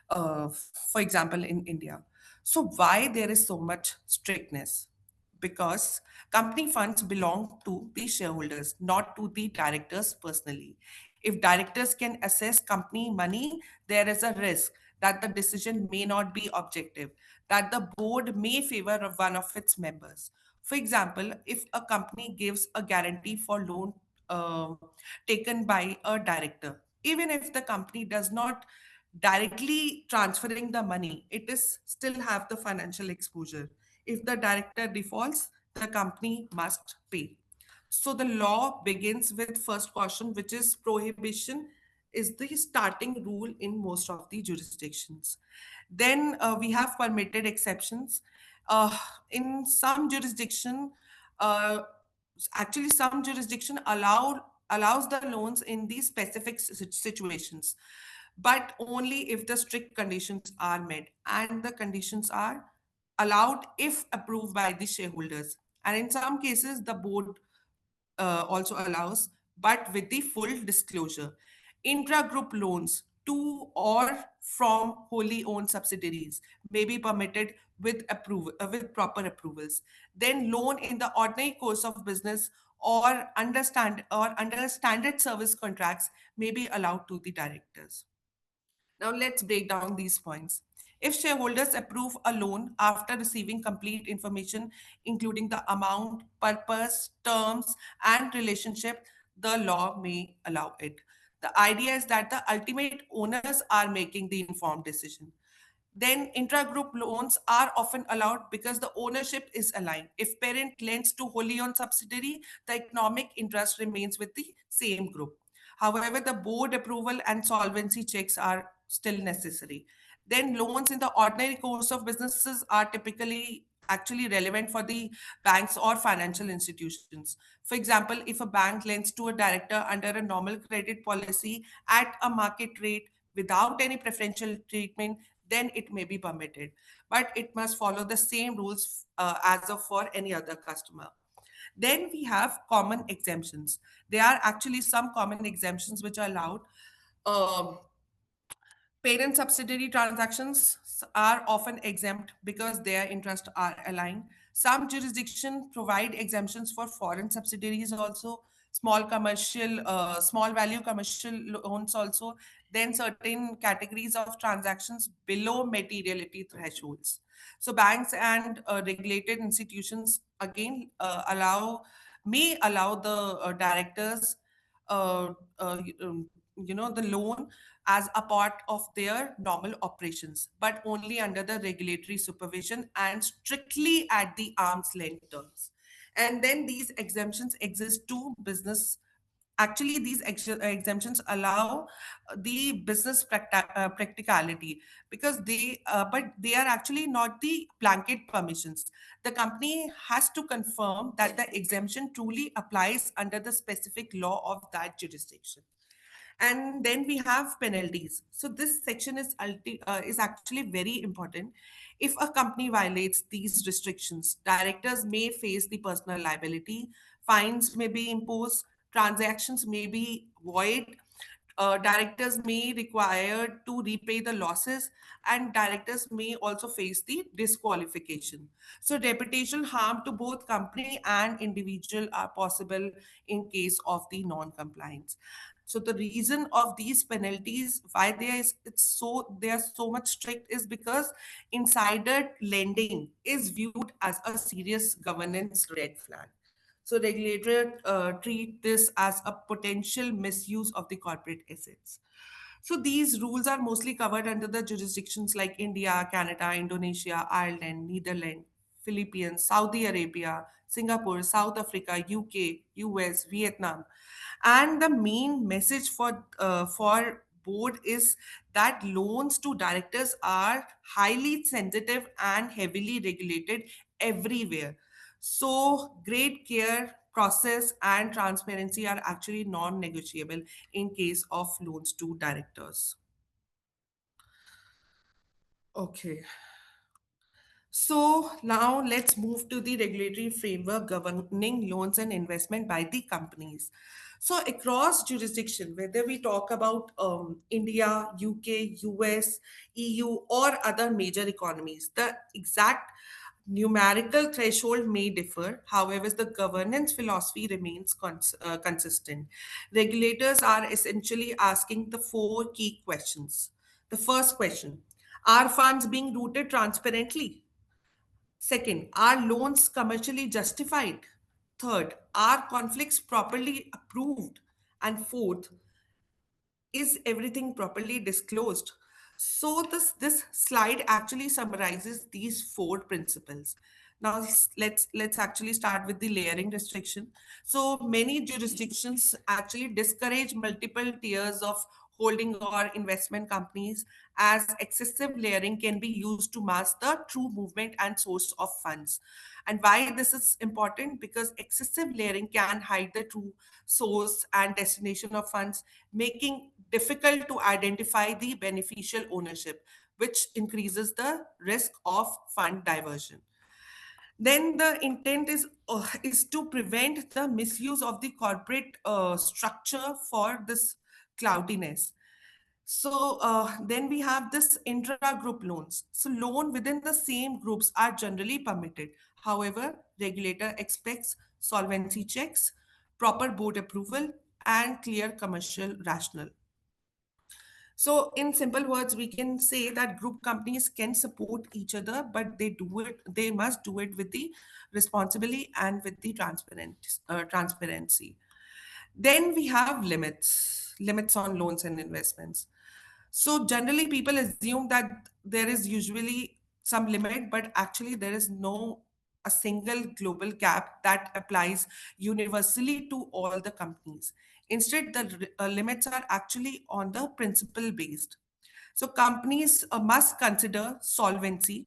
Uh, for example, in India. So why there is so much strictness? Because company funds belong to the shareholders, not to the directors personally. If directors can assess company money, there is a risk that the decision may not be objective, that the board may favor of one of its members. For example, if a company gives a guarantee for loan uh, taken by a director, even if the company does not directly transferring the money, it is still have the financial exposure. If the director defaults, the company must pay. So the law begins with first caution, which is prohibition is the starting rule in most of the jurisdictions. Then we have permitted exceptions. Uh, in some jurisdiction, uh, actually some jurisdiction allows the loans in these specific situations, but only if the strict conditions are met, and the conditions are allowed if approved by the shareholders. And in some cases, the board also allows, but with the full disclosure. Intra-group loans to or from wholly owned subsidiaries may be permitted with approval, with proper approvals. Then loan in the ordinary course of business or under standard service contracts may be allowed to the directors. Now let's break down these points. If shareholders approve a loan after receiving complete information, including the amount, purpose, terms, and relationship, the law may allow it. The idea is that the ultimate owners are making the informed decision. Then intra-group loans are often allowed because the ownership is aligned. If parent lends to wholly owned subsidiary, the economic interest remains with the same group. However, the board approval and solvency checks are still necessary. Then loans in the ordinary course of businesses are typically actually relevant for the banks or financial institutions. For example, if a bank lends to a director under a normal credit policy at a market rate without any preferential treatment, then it may be permitted. But it must follow the same rules as of for any other customer. Then we have common exemptions. There are actually some common exemptions which are allowed. Um, Parent subsidiary transactions are often exempt because their interests are aligned. Some jurisdictions provide exemptions for foreign subsidiaries also, small value commercial loans also, then certain categories of transactions below materiality thresholds. So banks and regulated institutions again may allow the directors uh, uh, um, the loan as a part of their normal operations, but only under the regulatory supervision and strictly at the arm's length terms. And then these exemptions exist to business Actually, these exemptions allow the business practicality, because but they are actually not the blanket permissions. The company has to confirm that the exemption truly applies under the specific law of that jurisdiction. And then we have penalties. So this section is actually very important. If a company violates these restrictions, directors may face the personal liability, fines may be imposed, transactions may be void, directors may require to repay the losses, and directors may also face the disqualification. So reputational harm to both company and individual are possible in case of the non-compliance. So the reason of these penalties, why they are so much strict, is because insider lending is viewed as a serious governance red flag. So regulators treat this as a potential misuse of the corporate assets. So these rules are mostly covered under the jurisdictions like India, Canada, Indonesia, Ireland, Netherlands, Philippines, Saudi Arabia, Singapore, South Africa, UK, US, Vietnam. And the main message for board is that loans to directors are highly sensitive and heavily regulated everywhere. So great care, process, and transparency are actually non-negotiable in case of loans to directors. Okay. So now let's move to the regulatory framework governing loans and investment by the companies. So across jurisdiction, whether we talk about India, UK, US, EU, or other major economies, the exact numerical threshold may differ. However, the governance philosophy remains consistent. Regulators are essentially asking the four key questions. The first question: are funds being routed transparently? Second, are loans commercially justified? Third, are conflicts properly approved? And fourth, is everything properly disclosed? So this slide actually summarizes these four principles. Now let's actually start with the layering restriction. So many jurisdictions actually discourage multiple tiers of holding or investment companies, as excessive layering can be used to mask the true movement and source of funds. And why this is important? Because excessive layering can hide the true source and destination of funds, making difficult to identify the beneficial ownership, which increases the risk of fund diversion. Then the intent is to prevent the misuse of the corporate structure for this cloudiness. So then we have this intra-group loans. So loan within the same groups are generally permitted. However, regulator expects solvency checks, proper board approval, and clear commercial rationale. So, in simple words, we can say that group companies can support each other, but they must do it with the responsibility and with the transparency. Then we have limits on loans and investments. So generally, people assume that there is usually some limit, but actually there is no a single global cap that applies universally to all the companies. Instead, the limits are actually on the principle based. So companies must consider solvency,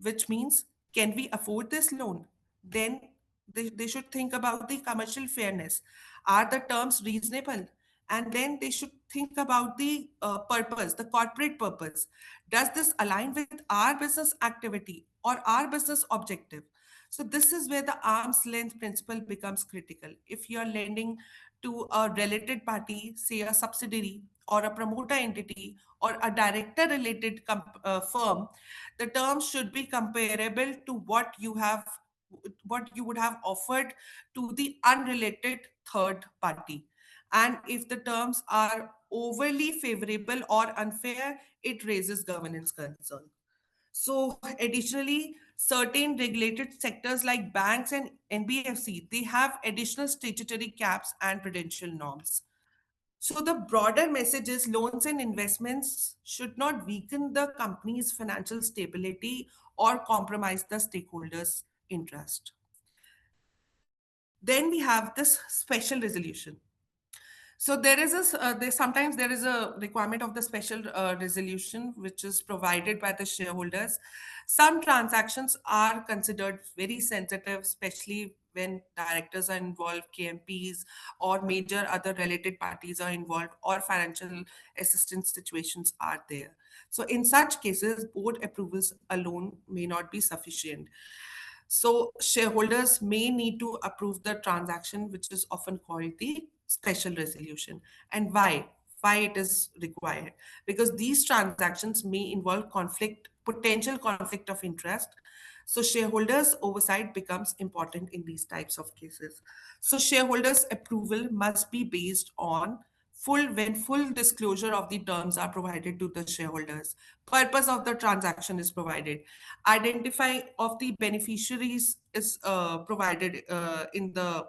which means, can we afford this loan? Then they should think about the commercial fairness. Are the terms reasonable? And then they should think about the purpose, the corporate purpose. Does this align with our business activity or our business objective? So this is where the arm's length principle becomes critical. If you are lending to a related party, say a subsidiary or a promoter entity or a director related firm, the terms should be comparable to what you would have offered to the unrelated third party. And if the terms are overly favorable or unfair, it raises governance concern. So additionally, certain regulated sectors like banks and NBFC, they have additional statutory caps and prudential norms. So the broader message is loans and investments should not weaken the company's financial stability or compromise the stakeholders' interest. Then we have this special resolution. So there is sometimes there is a requirement of the special resolution which is provided by the shareholders. Some transactions are considered very sensitive, especially when directors are involved, KMPs, or major other related parties are involved, or financial assistance situations are there. So in such cases, board approvals alone may not be sufficient. So shareholders may need to approve the transaction, which is often called the special resolution. And why? Why it is required? Because these transactions may involve potential conflict of interest. So shareholders' oversight becomes important in these types of cases. So shareholders' approval must be based on full disclosure of the terms are provided to the shareholders, purpose of the transaction is provided, identify of the beneficiaries is provided in the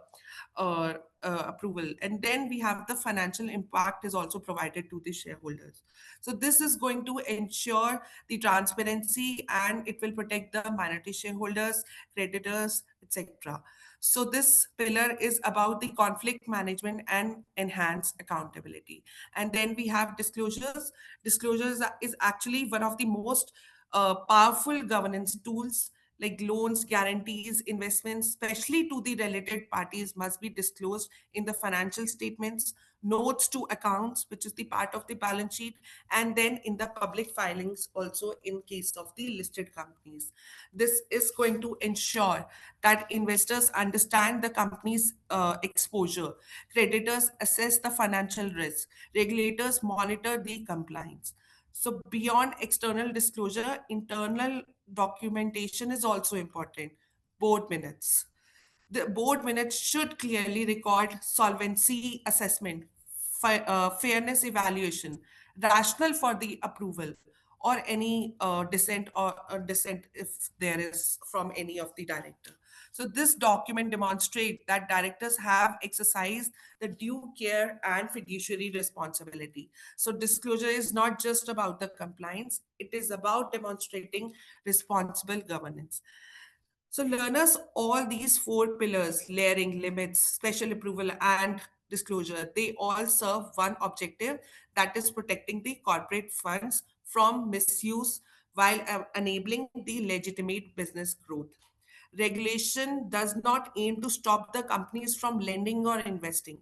approval, and then we have the financial impact is also provided to the shareholders. So this is going to ensure the transparency, and it will protect the minority shareholders, creditors, etc. So this pillar is about the conflict management and enhance accountability. And then we have disclosures. Disclosures is actually one of the most powerful governance tools, like loans, guarantees, investments, especially to the related parties, must be disclosed in the financial statements, notes to accounts, which is the part of the balance sheet, and then in the public filings also in case of the listed companies. This is going to ensure that investors understand the company's exposure, creditors assess the financial risk, regulators monitor the compliance. So beyond external disclosure, internal documentation is also important. Board minutes. The board minutes should clearly record solvency assessment, fairness evaluation, rationale for the approval, or any dissent if there is from any of the director. So this document demonstrates that directors have exercised the due care and fiduciary responsibility. So disclosure is not just about the compliance, it is about demonstrating responsible governance. So learners, all these four pillars, layering, limits, special approval, and disclosure, they all serve one objective, that is protecting the corporate funds from misuse while enabling the legitimate business growth. Regulation does not aim to stop the companies from lending or investing.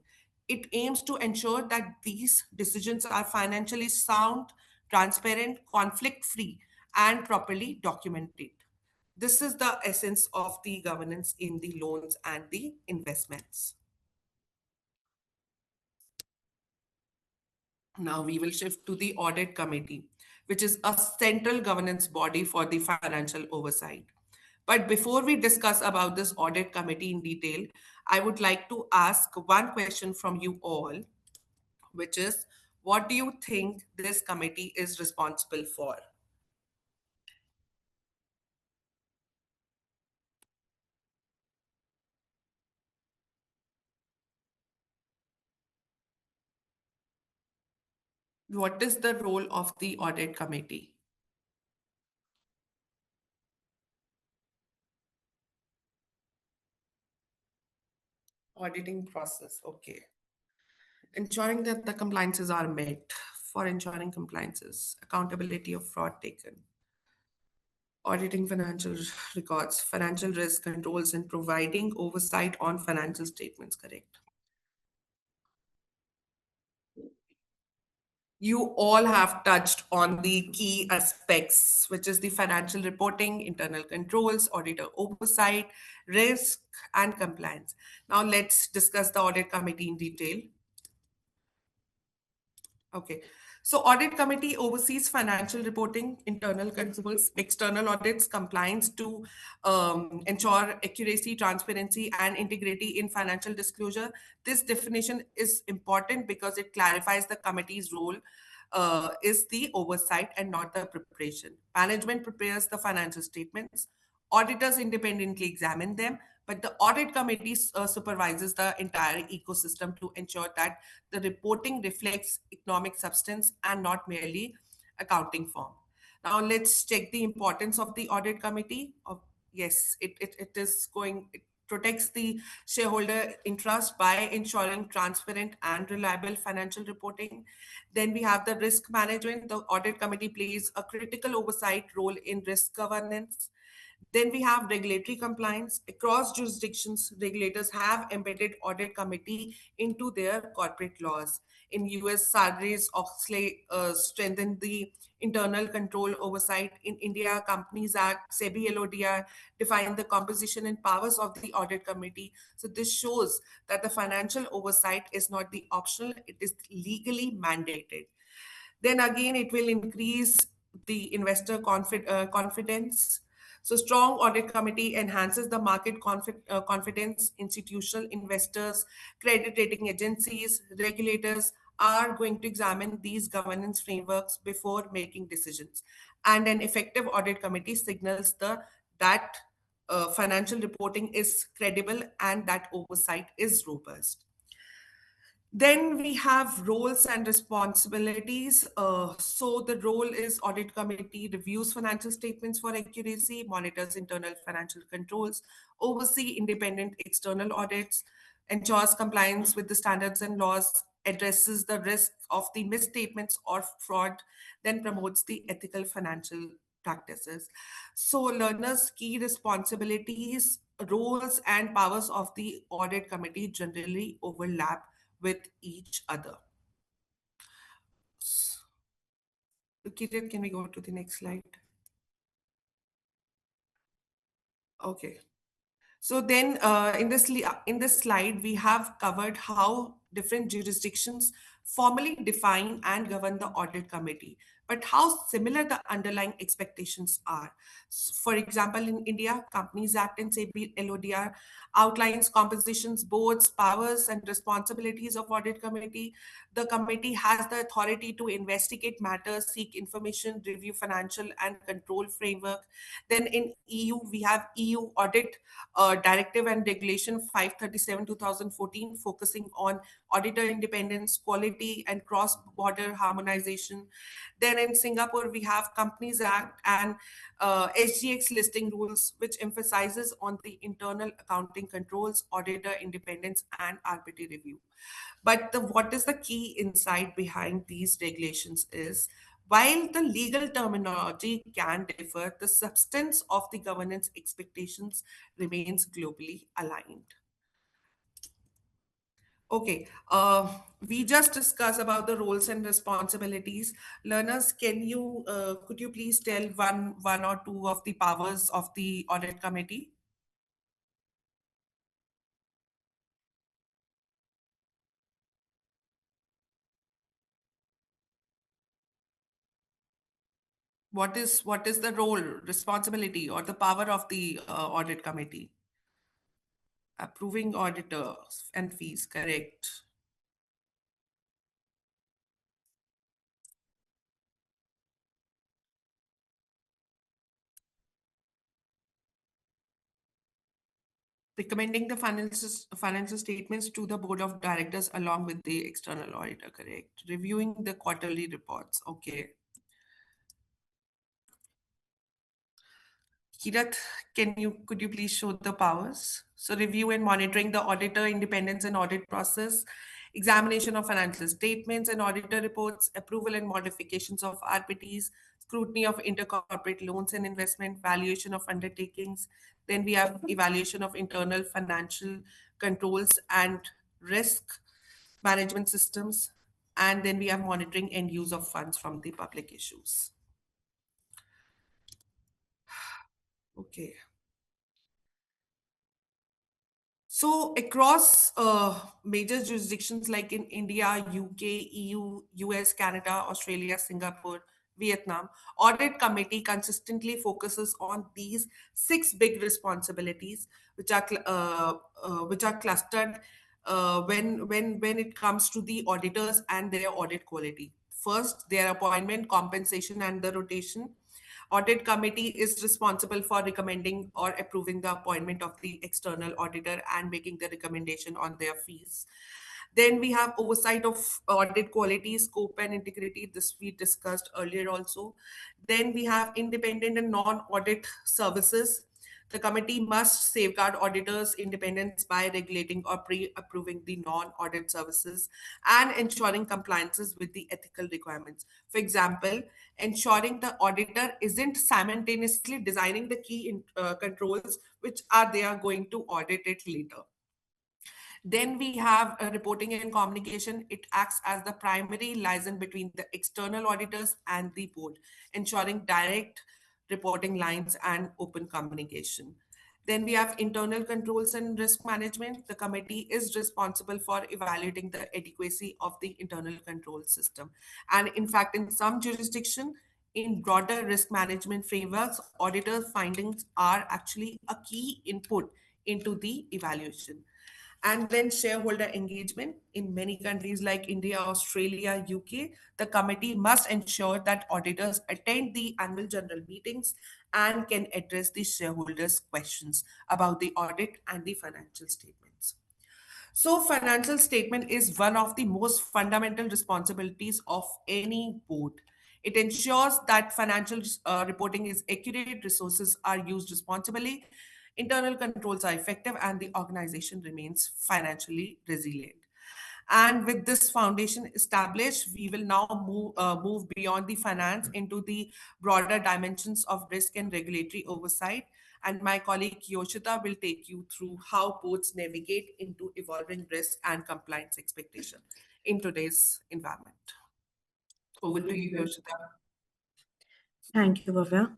It aims to ensure that these decisions are financially sound, transparent, conflict free, and properly documented. This is the essence of the governance in the loans and the investments. Now we will shift to the audit committee, which is a central governance body for the financial oversight. But before we discuss about this audit committee in detail, I would like to ask one question from you all, which is, what do you think this committee is responsible for? What is the role of the audit committee? Auditing process, okay. Ensuring that the compliances are met, for ensuring compliances, accountability of fraud taken, auditing financial records, financial risk controls, and providing oversight on financial statements, correct? You all have touched on the key aspects, which is the financial reporting, internal controls, auditor oversight, risk, and compliance. Now let's discuss the audit committee in detail. Okay. So audit committee oversees financial reporting, internal controls, external audits, compliance to ensure accuracy, transparency, and integrity in financial disclosure. This definition is important because it clarifies the committee's role is the oversight and not the preparation. Management prepares the financial statements. Auditors independently examine them, but the audit committee supervises the entire ecosystem to ensure that the reporting reflects economic substance and not merely accounting form. Now let's check the importance of the audit committee. Yes, it is going. protects the shareholder interest by ensuring transparent and reliable financial reporting. Then we have the risk management. The audit committee plays a critical oversight role in risk governance. Then we have regulatory compliance. Across jurisdictions, regulators have embedded audit committee into their corporate laws. In US, Sarbanes-Oxley strengthened the internal control oversight. In India, Companies Act, SEBI LODR define the composition and powers of the audit committee. So this shows that the financial oversight is not the optional, it is legally mandated. Then again, it will increase the investor confidence. So strong audit committee enhances the market confidence. Institutional investors, credit rating agencies, regulators are going to examine these governance frameworks before making decisions. And an effective audit committee signals that financial reporting is credible and that oversight is robust. Then we have roles and responsibilities. So the role is audit committee reviews financial statements for accuracy, monitors internal financial controls, oversee independent external audits, ensures compliance with the standards and laws, addresses the risk of the misstatements or fraud, then promotes the ethical financial practices. So learners' key responsibilities, roles, and powers of the audit committee generally overlap with each other. Kiran, can we go to the next slide? Okay. So then, in this slide, we have covered how different jurisdictions formally define and govern the audit committee, but how similar the underlying expectations are. For example, in India, Companies Act and SEBI LODR outlines compositions, boards, powers, and responsibilities of audit committee. The committee has the authority to investigate matters, seek information, review financial and control framework. Then in EU, we have EU Audit Directive and Regulation 537 2014, focusing on auditor independence, quality, and cross border harmonization. Then in Singapore, we have Companies Act and SGX listing rules, which emphasizes on the internal accounting controls, auditor independence, and RPT review. But what is the key insight behind these regulations is while the legal terminology can differ, the substance of the governance expectations remains globally aligned. Okay, we just discussed about the roles and responsibilities. Learners, could you please tell one or two of the powers of the audit committee? What is the role, responsibility, or the power of the audit committee? Approving auditors and fees, correct. Recommending the financial statements to the board of directors along with the external auditor, correct. Reviewing the quarterly reports, okay. Kirat, could you please show the powers? So review and monitoring the auditor independence and audit process, examination of financial statements and auditor reports, approval and modifications of RPTs, scrutiny of intercorporate loans and investment, valuation of undertakings. Then we have evaluation of internal financial controls and risk management systems. And then we have monitoring and use of funds from the public issues. Okay. So across major jurisdictions like in India, UK, EU, US, Canada, Australia, Singapore, Vietnam, audit committee consistently focuses on these six big responsibilities, which are clustered when it comes to the auditors and their audit quality. First, their appointment, compensation, and the rotation. Audit committee is responsible for recommending or approving the appointment of the external auditor and making the recommendation on their fees. Then we have oversight of audit quality, scope, and integrity. This we discussed earlier also. Then we have independent and non-audit services. The committee must safeguard auditors' independence by regulating or pre-approving the non-audit services and ensuring compliances with the ethical requirements. For example, ensuring the auditor isn't simultaneously designing the key controls which are they are going to audit it later. Then we have reporting and communication. It acts as the primary liaison between the external auditors and the board, ensuring direct reporting lines and open communication. Then we have internal controls and risk management. The committee is responsible for evaluating the adequacy of the internal control system. And in fact, in some jurisdiction, in broader risk management frameworks, auditor findings are actually a key input into the evaluation. And then shareholder engagement. In many countries like India, Australia, UK, the committee must ensure that auditors attend the annual general meetings and can address the shareholders' questions about the audit and the financial statements. So, financial statement is one of the most fundamental responsibilities of any board. It ensures that financial reporting is accurate, resources are used responsibly, internal controls are effective, and the organization remains financially resilient. And with this foundation established, we will now move beyond the finance into the broader dimensions of risk and regulatory oversight. And my colleague Yoshita will take you through how boards navigate into evolving risk and compliance expectation in today's environment. Over to you, Yoshita. Thank you, Bhavya.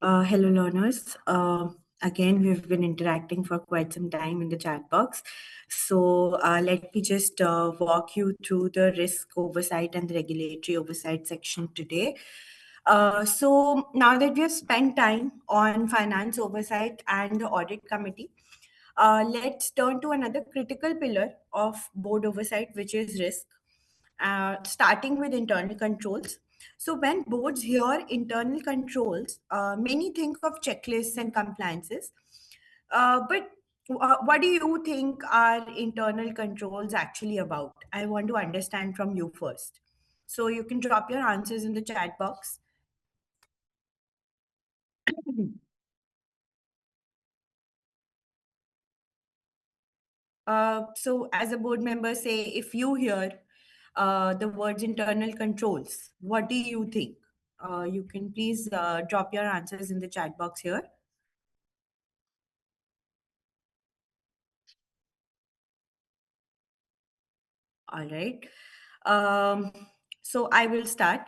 Hello, learners. Again, we've been interacting for quite some time in the chat box. So let me just walk you through the risk oversight and the regulatory oversight section today. So now that we have spent time on finance oversight and the audit committee, let's turn to another critical pillar of board oversight, which is risk, starting with internal controls. So, when boards hear internal controls, many think of checklists and compliances. But what do you think are internal controls actually about? I want to understand from you first. So, you can drop your answers in the chat box. So, as a board member, say if you hear the words internal controls, what do you think? You can please drop your answers in the chat box here. All right. Um, so I will start.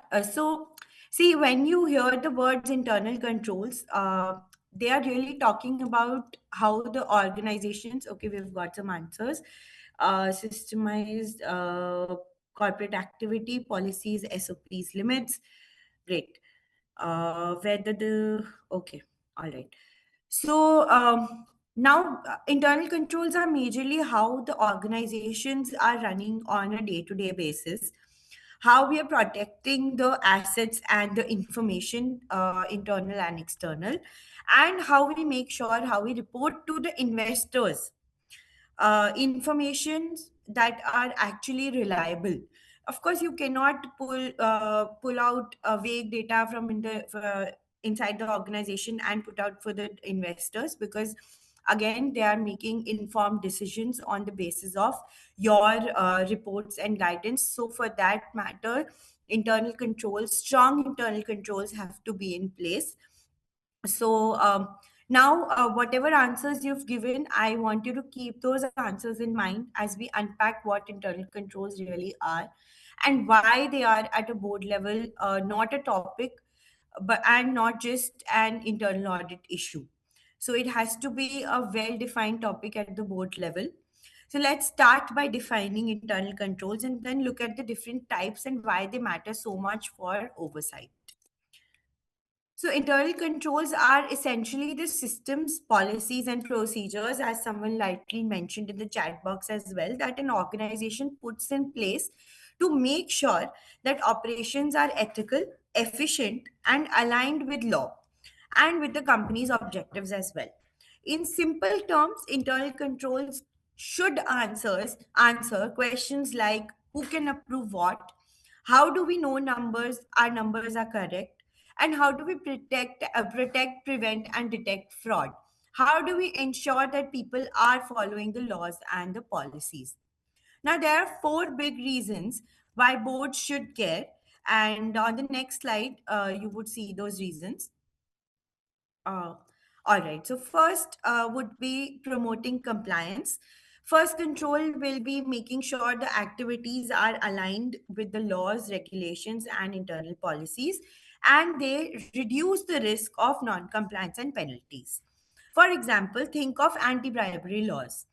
See, when you hear the words internal controls, they are really talking about how the organizations, okay, we've got some answers, systemized corporate activity, policies, SOPs, limits. Great. Whether the, okay, all right. So now internal controls are majorly how the organizations are running on a day-to-day basis, how we are protecting the assets and the information, internal and external, and how we make sure how we report to the investors informations that are actually reliable. Of course, you cannot pull out vague data from inside the organization and put out for the investors, because again they are making informed decisions on the basis of your reports and guidance. So for that matter, internal controls, strong internal controls have to be in place. So now, whatever answers you've given, I want you to keep those answers in mind as we unpack what internal controls really are and why they are at a board level, not a topic, but and not just an internal audit issue. So it has to be a well-defined topic at the board level. So let's start by defining internal controls and then look at the different types and why they matter so much for oversight. So, internal controls are essentially the systems, policies, and procedures, as someone lightly mentioned in the chat box as well, that an organization puts in place to make sure that operations are ethical, efficient, and aligned with law and with the company's objectives as well. In simple terms, internal controls should answer questions like who can approve what, how do we know our numbers are correct, And how do we protect, prevent, and detect fraud? How do we ensure that people are following the laws and the policies? Now, there are four big reasons why boards should care. And on the next slide, you would see those reasons. Uh, all right. So first would be promoting compliance. First, control will be making sure the activities are aligned with the laws, regulations, and internal policies, and they reduce the risk of non-compliance and penalties. For example, think of anti-bribery laws.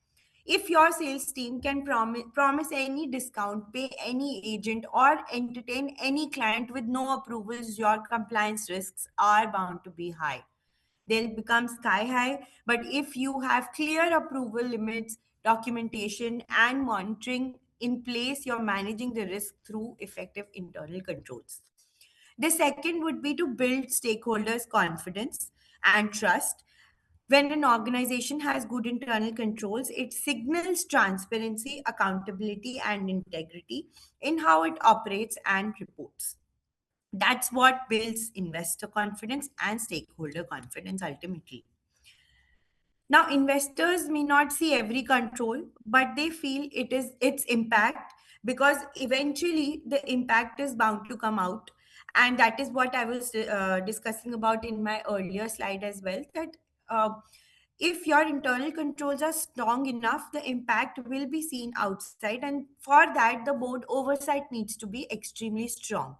If your sales team can promise any discount, pay any agent, or entertain any client with no approvals, your compliance risks are bound to be high. They'll become sky high. But if you have clear approval limits, documentation, and monitoring in place, you're managing the risk through effective internal controls. The second would be to build stakeholders' confidence and trust. When an organization has good internal controls, it signals transparency, accountability, and integrity in how it operates and reports. That's what builds investor confidence and stakeholder confidence ultimately. Now, investors may not see every control, but they feel it is its impact, because eventually the impact is bound to come out. And that is what I was discussing about in my earlier slide as well. That uh, if your internal controls are strong enough, the impact will be seen outside, and for that, the board oversight needs to be extremely strong.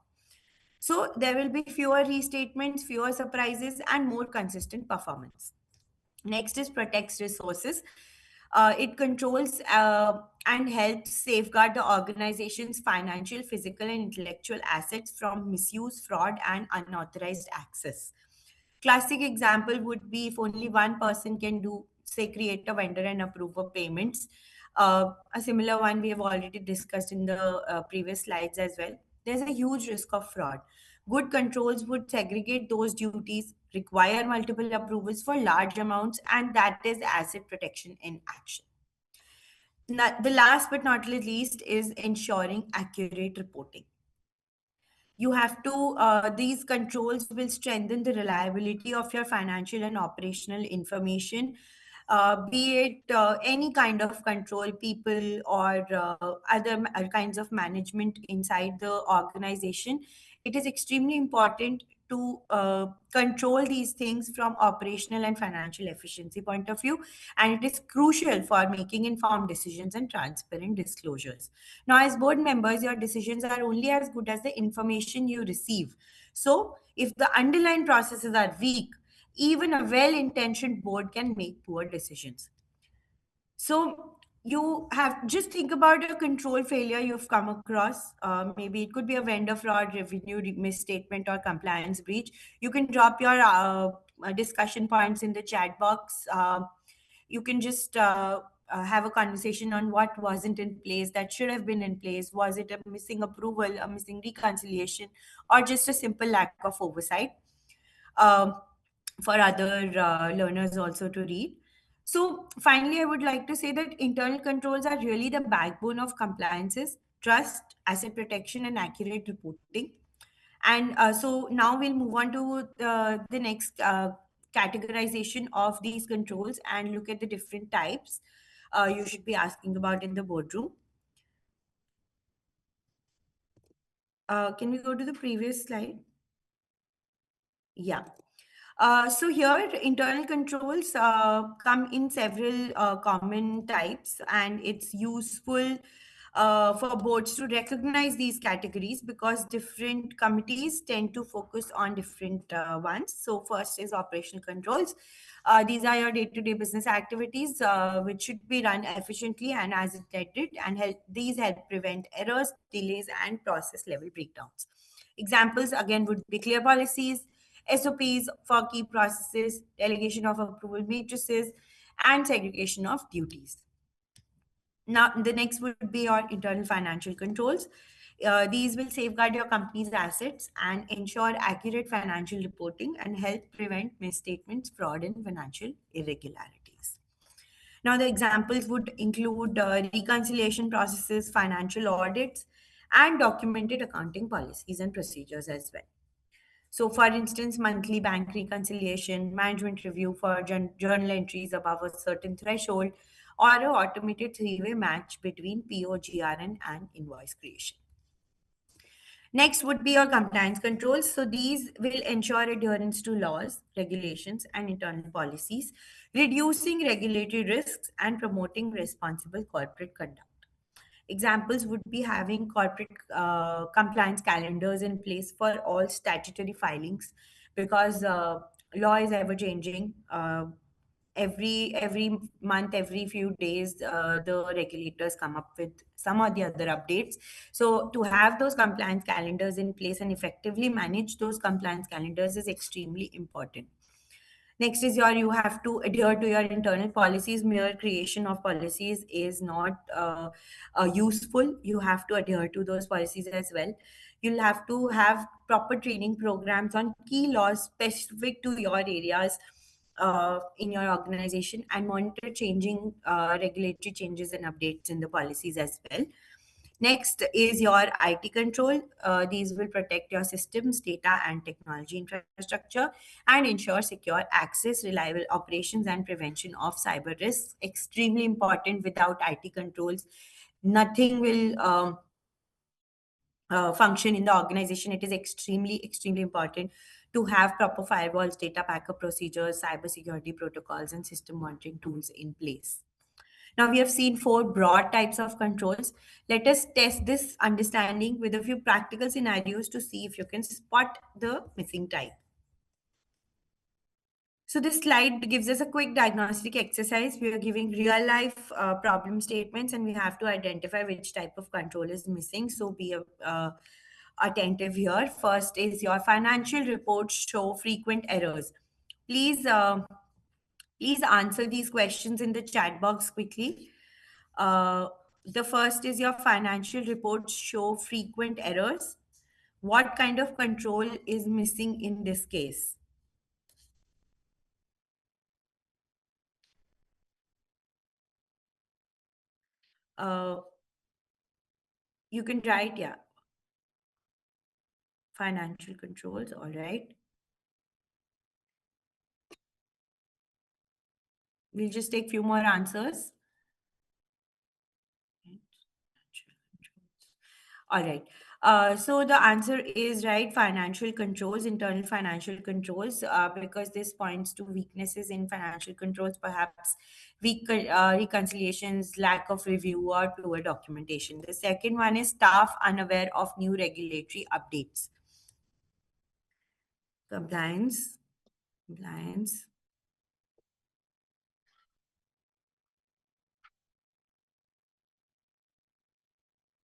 So there will be fewer restatements, fewer surprises, and more consistent performance. Next is protects resources. It controls and helps safeguard the organization's financial, physical, and intellectual assets from misuse, fraud, and unauthorized access. Classic example would be if only one person can do, say, create a vendor and approve of payments. A similar one we have already discussed in the previous slides as well. There's a huge risk of fraud. Good controls would segregate those duties, require multiple approvals for large amounts, and that is asset protection in action. The last but not least is ensuring accurate reporting. You have to These controls will strengthen the reliability of your financial and operational information, be it any kind of control, people, or other kinds of management inside the organization. It is extremely important to control these things from operational and financial efficiency point of view, and it is crucial for making informed decisions and transparent disclosures. Now, as board members, your decisions are only as good as the information you receive. So, if the underlying processes are weak, even a well intentioned board can make poor decisions. So, you have just think about a control failure you've come across. Maybe it could be a vendor fraud, misstatement, or compliance breach. You can drop your discussion points in the chat box. You can just have a conversation on what wasn't in place that should have been in place. Was it a missing approval, a missing reconciliation, or just a simple lack of oversight? um, for other learners also to read. So, finally, I would like to say that internal controls are really the backbone of compliances, trust, asset protection, and accurate reporting. And so now we'll move on to the next categorization of these controls and look at the different types you should be asking about in the boardroom. Can we go to the previous slide? Yeah. So here, internal controls come in several common types, and it's useful for boards to recognize these categories because different committees tend to focus on different ones. So first is operational controls. These are your day-to-day business activities, which should be run efficiently and as intended, and these help prevent errors, delays, and process-level breakdowns. Examples again would be clear policies, SOPs for key processes, delegation of approval matrices, and segregation of duties. Now, the next would be your internal financial controls. These will safeguard your company's assets and ensure accurate financial reporting and help prevent misstatements, fraud, and financial irregularities. Now, the examples would include reconciliation processes, financial audits, and documented accounting policies and procedures as well. So, for instance, monthly bank reconciliation, management review for journal entries above a certain threshold, or a automated three-way match between POGRN and invoice creation. Next would be your compliance controls. So these will ensure adherence to laws, regulations, and internal policies, reducing regulatory risks and promoting responsible corporate conduct. Examples would be having corporate compliance calendars in place for all statutory filings, because law is ever changing. Every month, every few days, the regulators come up with some or the other updates. So to have those compliance calendars in place and effectively manage those compliance calendars is extremely important. Next is you have to adhere to your internal policies. Mere creation of policies is not useful. You have to adhere to those policies as well. You'll have to have proper training programs on key laws specific to your areas in your organization, and monitor changing regulatory changes and updates in the policies as well. Next is your IT control. These will protect your systems, data, and technology infrastructure and ensure secure access, reliable operations, and prevention of cyber risks. Extremely important. Without IT controls, nothing will function in the organization. It is extremely important to have proper firewalls, data backup procedures, cybersecurity protocols, and system monitoring tools in place. Now, we have seen four broad types of controls. Let us test this understanding with a few practical scenarios to see if you can spot the missing type. So this slide gives us a quick diagnostic exercise. We are giving real life problem statements, and we have to identify which type of control is missing. So be attentive here. First is your financial reports show frequent errors. Please, please answer these questions in the chat box quickly. Uh, the first is your financial reports show frequent errors. What kind of control is missing in this case? Uh, you can write, yeah, financial controls, all right. We'll just take few more answers. All right. So the answer is right, financial controls, internal financial controls, because this points to weaknesses in financial controls, perhaps weak reconciliations, lack of review, or poor documentation. The second one is staff unaware of new regulatory updates. Compliance, compliance.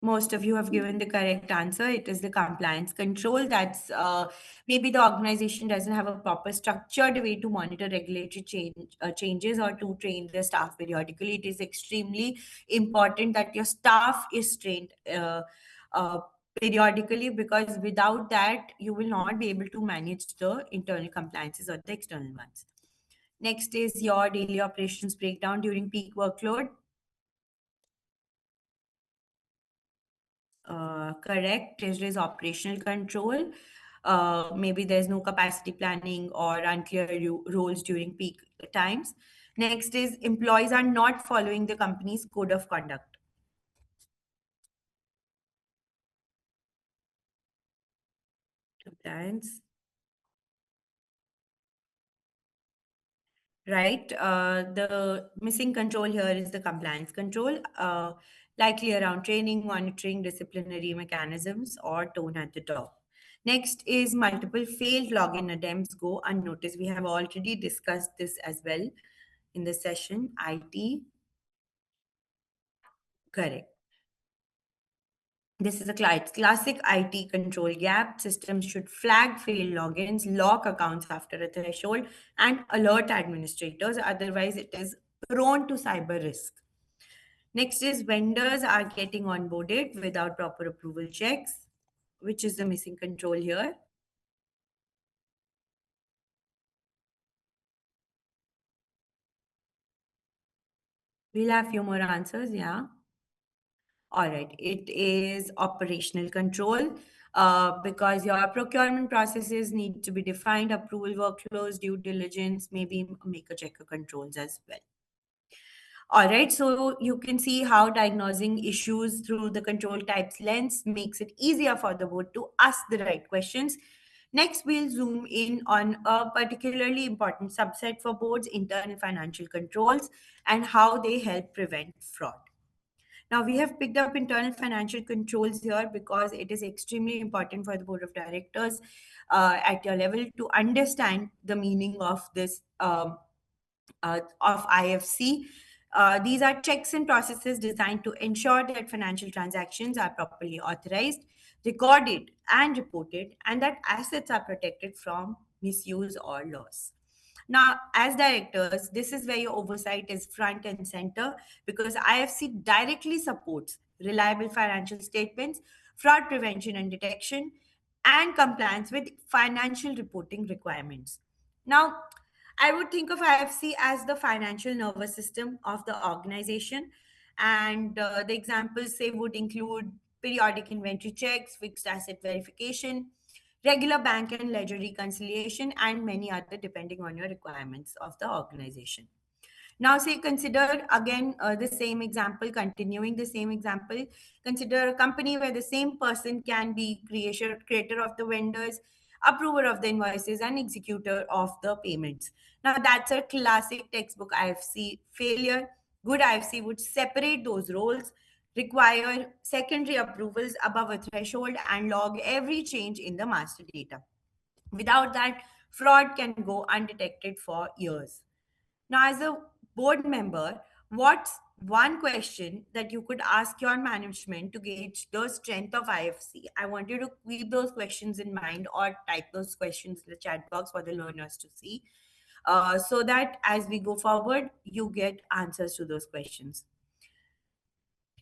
Most of you have given the correct answer. It is the compliance control. That's maybe the organization doesn't have a proper structured way to monitor regulatory changes or to train their staff periodically. It is extremely important that your staff is trained uh, periodically, because without that, you will not be able to manage the internal compliances or the external ones. Next is your daily operations breakdown during peak workload. Correct. There is operational control. Maybe there's no capacity planning or unclear roles during peak times. Next is employees are not following the company's code of conduct. Compliance. Right. The missing control here is the compliance control, likely around training, monitoring, disciplinary mechanisms, or tone at the top. Next is multiple failed login attempts go unnoticed. We have already discussed this as well in the session. IT, correct. This is a classic IT control gap. Systems should flag failed logins, lock accounts after a threshold, and alert administrators. Otherwise, it is prone to cyber risk. Next is vendors are getting onboarded without proper approval checks, which is the missing control here. We'll have few more answers, yeah. All right, it is operational control. because your procurement processes need to be defined, approval workflows, due diligence, maybe maker checker controls as well. All right, so you can see how diagnosing issues through the control types lens makes it easier for the board to ask the right questions. Next, we'll zoom in on a particularly important subset for boards, internal financial controls, and how they help prevent fraud. Now, we have picked up internal financial controls here because it is extremely important for the board of directors at your level to understand the meaning of this of IFC. These are checks and processes designed to ensure that financial transactions are properly authorized, recorded, and reported, and that assets are protected from misuse or loss. Now, as directors, this is where your oversight is front and center because IFC directly supports reliable financial statements, fraud prevention and detection, and compliance with financial reporting requirements. Now, I would think of IFC as the financial nervous system of the organization. And the examples, say, would include periodic inventory checks, fixed asset verification, regular bank and ledger reconciliation, and many other depending on your requirements of the organization. Now, say, consider again the same example, continuing the same example. Consider a company where the same person can be creator of the vendors, approver of the invoices, and executor of the payments. Now, that's a classic textbook IFC failure. Good IFC would separate those roles, require secondary approvals above a threshold, and log every change in the master data. Without that, fraud can go undetected for years. Now, as a board member, what's one question that you could ask your management to gauge the strength of IFC? I want you to keep those questions in mind or type those questions in the chat box for the learners to see, so that as we go forward, you get answers to those questions.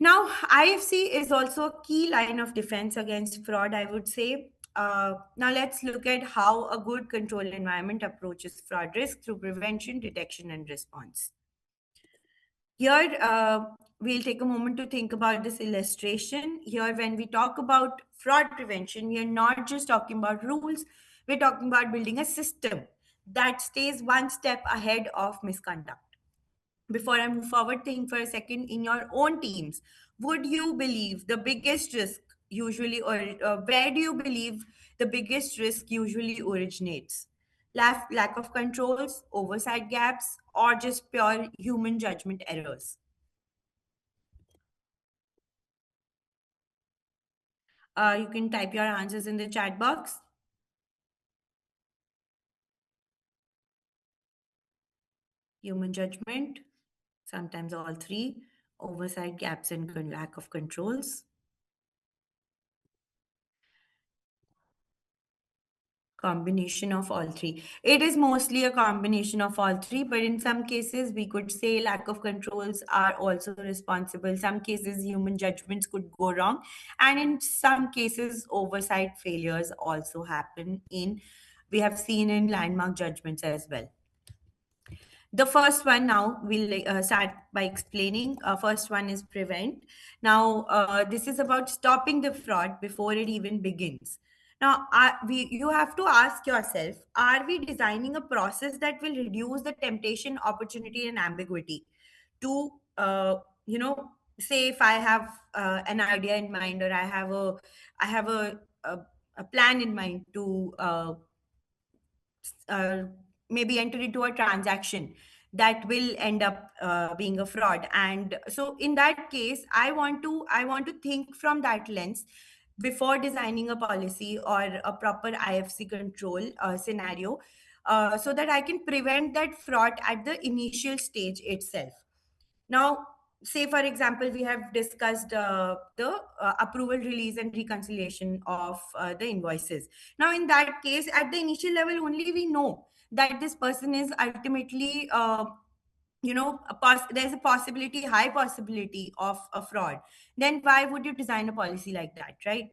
Now, IFC is also a key line of defense against fraud, I would say. Now, let's look at how a good control environment approaches fraud risk through prevention, detection, and response. Here, we'll take a moment to think about this illustration. Here, when we talk about fraud prevention, we are not just talking about rules, we're talking about building a system that stays one step ahead of misconduct. Before I move forward, think for a second in your own teams. Would you believe the biggest risk usually, or where do you believe the biggest risk usually originates? Lack of controls, oversight gaps, or just pure human judgment errors? You can type your answers in the chat box. Human judgment, sometimes all three, oversight gaps and lack of controls. Combination of all three. It is mostly a combination of all three, but in some cases, we could say lack of controls are also responsible. Some cases, human judgments could go wrong. And in some cases, oversight failures also happen we have seen in landmark judgments as well. The first one now we'll start by explaining. First one is prevent. Now, this is about stopping the fraud before it even begins. Now, you have to ask yourself, are we designing a process that will reduce the temptation, opportunity, and ambiguity to, say if I have an idea in mind, or I have a plan in mind to uh, maybe enter into a transaction that will end up being a fraud. And so in that case, I want to think from that lens before designing a policy or a proper IFC control scenario, so that I can prevent that fraud at the initial stage itself. Now, say for example, we have discussed the approval, release, and reconciliation of the invoices. Now, in that case, at the initial level, only we know that this person is ultimately, there's a possibility, high possibility of a fraud. Then why would you design a policy like that, right?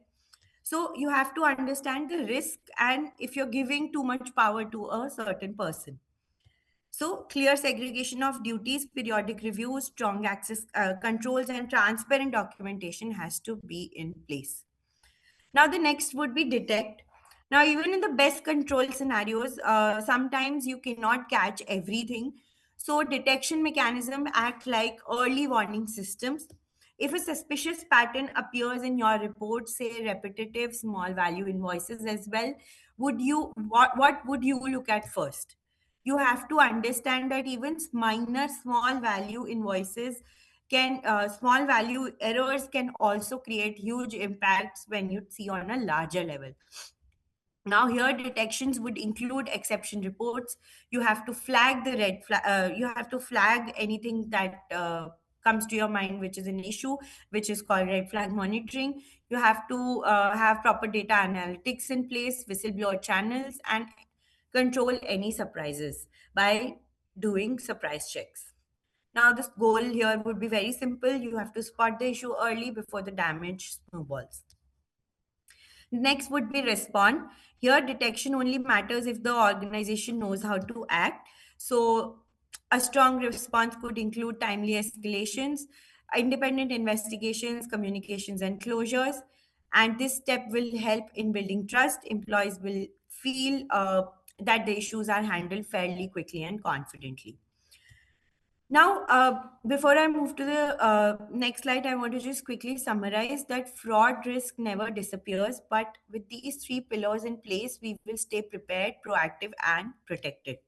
So you have to understand the risk, and if you're giving too much power to a certain person. So, clear segregation of duties, periodic reviews, strong access controls, and transparent documentation has to be in place. Now, the next would be detect. Now, even in the best control scenarios, sometimes you cannot catch everything. So, detection mechanism act like early warning systems. If a suspicious pattern appears in your report, say repetitive small value invoices as well, what would you look at first? You have to understand that even minor small value invoices can small value errors can also create huge impacts when you see on a larger level. Now here detections would include exception reports. You have to flag the red flag, you have to flag anything that comes to your mind which is an issue, which is called red flag monitoring. You have to have proper data analytics in place, whistleblower channels, and control any surprises by doing surprise checks. Now, this goal here would be very simple. You have to spot the issue early before the damage snowballs. Next would be respond. Here, detection only matters if the organization knows how to act. So, a strong response could include timely escalations, independent investigations, communications, and closures. And this step will help in building trust. Employees will feel that the issues are handled fairly quickly and confidently. Now, before I move to the next slide, I want to just quickly summarize that fraud risk never disappears, but with these three pillars in place, we will stay prepared, proactive, and protected.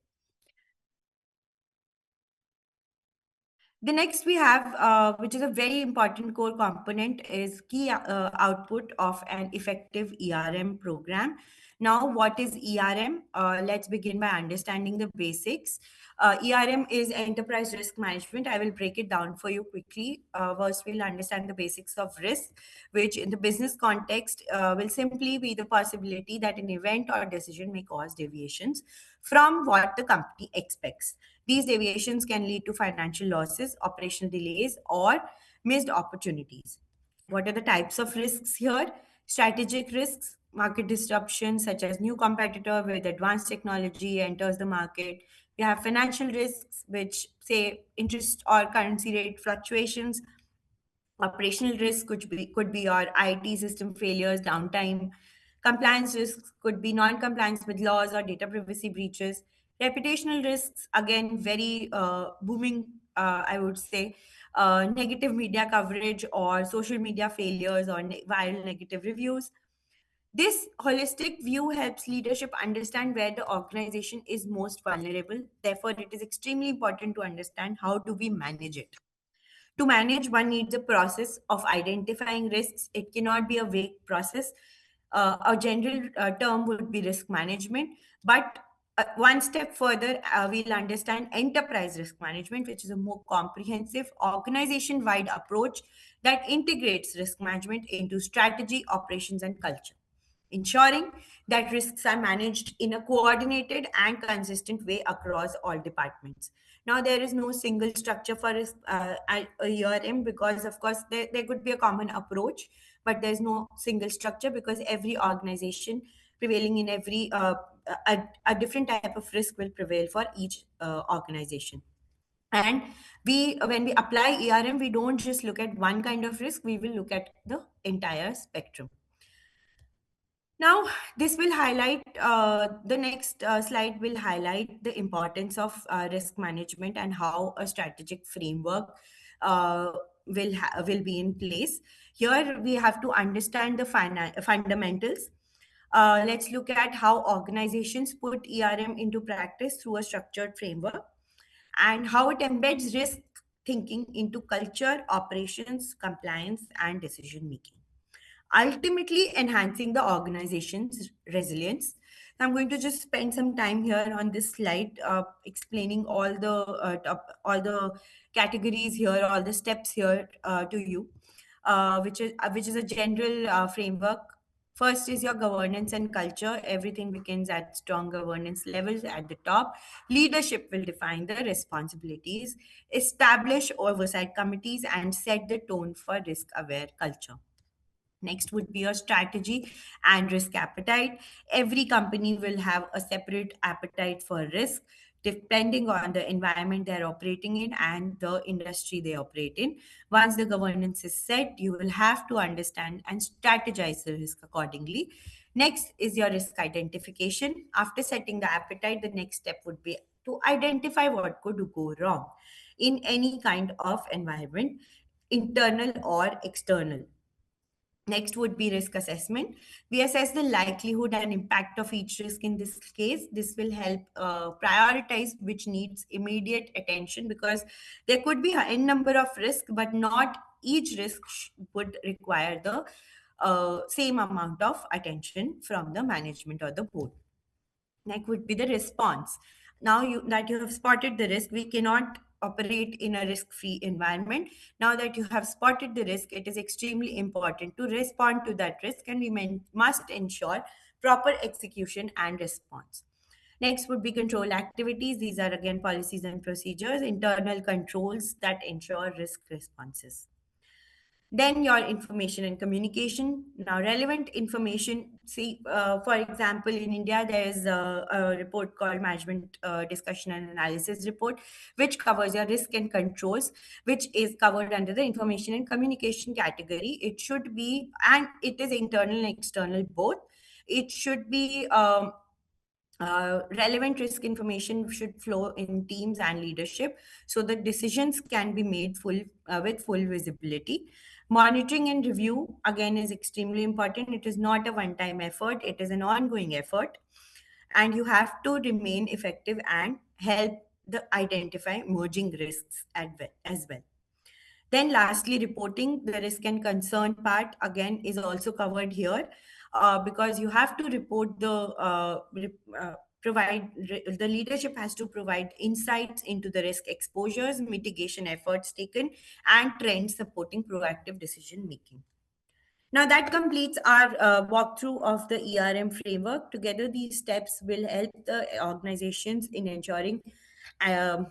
The next we have, which is a very important core component, is key output of an effective ERM program. Now, what is ERM? Let's begin by understanding the basics. ERM is enterprise risk management. I will break it down for you quickly. First, we'll understand the basics of risk, which in the business context will simply be the possibility that an event or decision may cause deviations from what the company expects. These deviations can lead to financial losses, operational delays, or missed opportunities. What are the types of risks here? Strategic risks, market disruption, such as new competitor with advanced technology enters the market. You have financial risks, which say interest or currency rate fluctuations. Operational risk could be your IT system failures, downtime. Compliance risks could be non-compliance with laws or data privacy breaches. Reputational risks, again, very booming, I would say. Negative media coverage or social media failures or viral negative reviews. This holistic view helps leadership understand where the organization is most vulnerable. Therefore, it is extremely important to understand how do we manage it. To manage, one needs a process of identifying risks. It cannot be a vague process. A general term would be risk management, but one step further, we'll understand enterprise risk management, which is a more comprehensive, organization wide approach that integrates risk management into strategy, operations, and culture, ensuring that risks are managed in a coordinated and consistent way across all departments. Now, there is no single structure for risk at a ERM because, of course, there could be a common approach, but there's no single structure because every organization prevailing in every a different type of risk will prevail for each organization. And when we apply ERM, we don't just look at one kind of risk; we will look at the entire spectrum. Now, this will highlight, the next slide will highlight the importance of risk management and how a strategic framework uh, will be in place. Here, we have to understand the fundamentals. Let's look at how organizations put ERM into practice through a structured framework and how it embeds risk thinking into culture, operations, compliance, and decision making, ultimately enhancing the organization's resilience. I'm going to just spend some time here on this slide explaining all the categories here, all the steps here to you, which is a general framework. First is your governance and culture. Everything begins at strong governance levels at the top. Leadership will define the responsibilities, establish oversight committees, and set the tone for risk aware culture. Next would be your strategy and risk appetite. Every company will have a separate appetite for risk depending on the environment they're operating in and the industry they operate in. Once the governance is set, you will have to understand and strategize the risk accordingly. Next is your risk identification. After setting the appetite, the next step would be to identify what could go wrong in any kind of environment, internal or external. Next would be risk assessment. We assess the likelihood and impact of each risk in this case. This will help prioritize which needs immediate attention, because there could be a n number of risks, but not each risk would require the same amount of attention from the management or the board. Next would be the response. Now you have spotted the risk, we cannot operate in a risk free environment. Now that you have spotted the risk, it is extremely important to respond to that risk, and we must ensure proper execution and response. Next would be control activities. These are again policies and procedures, internal controls that ensure risk responses. Then your information and communication. Now, relevant information. See, for example, in India, there is a report called Management Discussion and Analysis Report, which covers your risk and controls, which is covered under the information and communication category. It should be, and it is internal and external both. It should be relevant risk information should flow in teams and leadership so that decisions can be made with full visibility. Monitoring and review again is extremely important. It is not a one time effort, it is an ongoing effort, and you have to remain effective and help the identify emerging risks as well. Then lastly, reporting. The risk and concern part again is also covered here, because you have to report the leadership has to provide insights into the risk exposures, mitigation efforts taken, and trends supporting proactive decision making. Now that completes our walkthrough of the ERM framework. Together, these steps will help the organizations in ensuring um,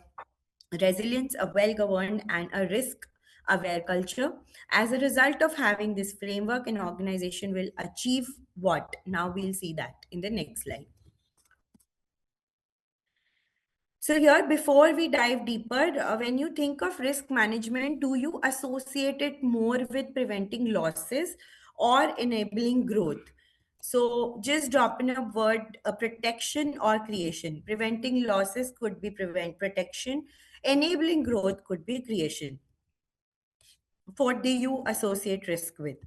resilience, a well governed, and a risk aware culture. As a result of having this framework, an organization will achieve what? Now we'll see that in the next slide. So, here, before we dive deeper, when you think of risk management, do you associate it more with preventing losses or enabling growth? So, just drop in a word, protection or creation. Preventing losses could be prevent protection, enabling growth could be creation. What do you associate risk with?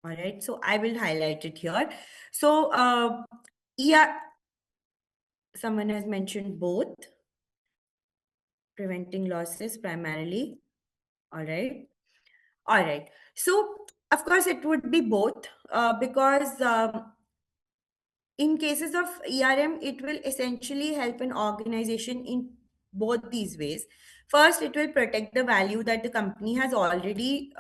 All right, so I will highlight it here. So, yeah, someone has mentioned both, preventing losses primarily. All right. All right. So, of course, it would be both, because in cases of ERM, it will essentially help an organization in both these ways. First, it will protect the value that the company has already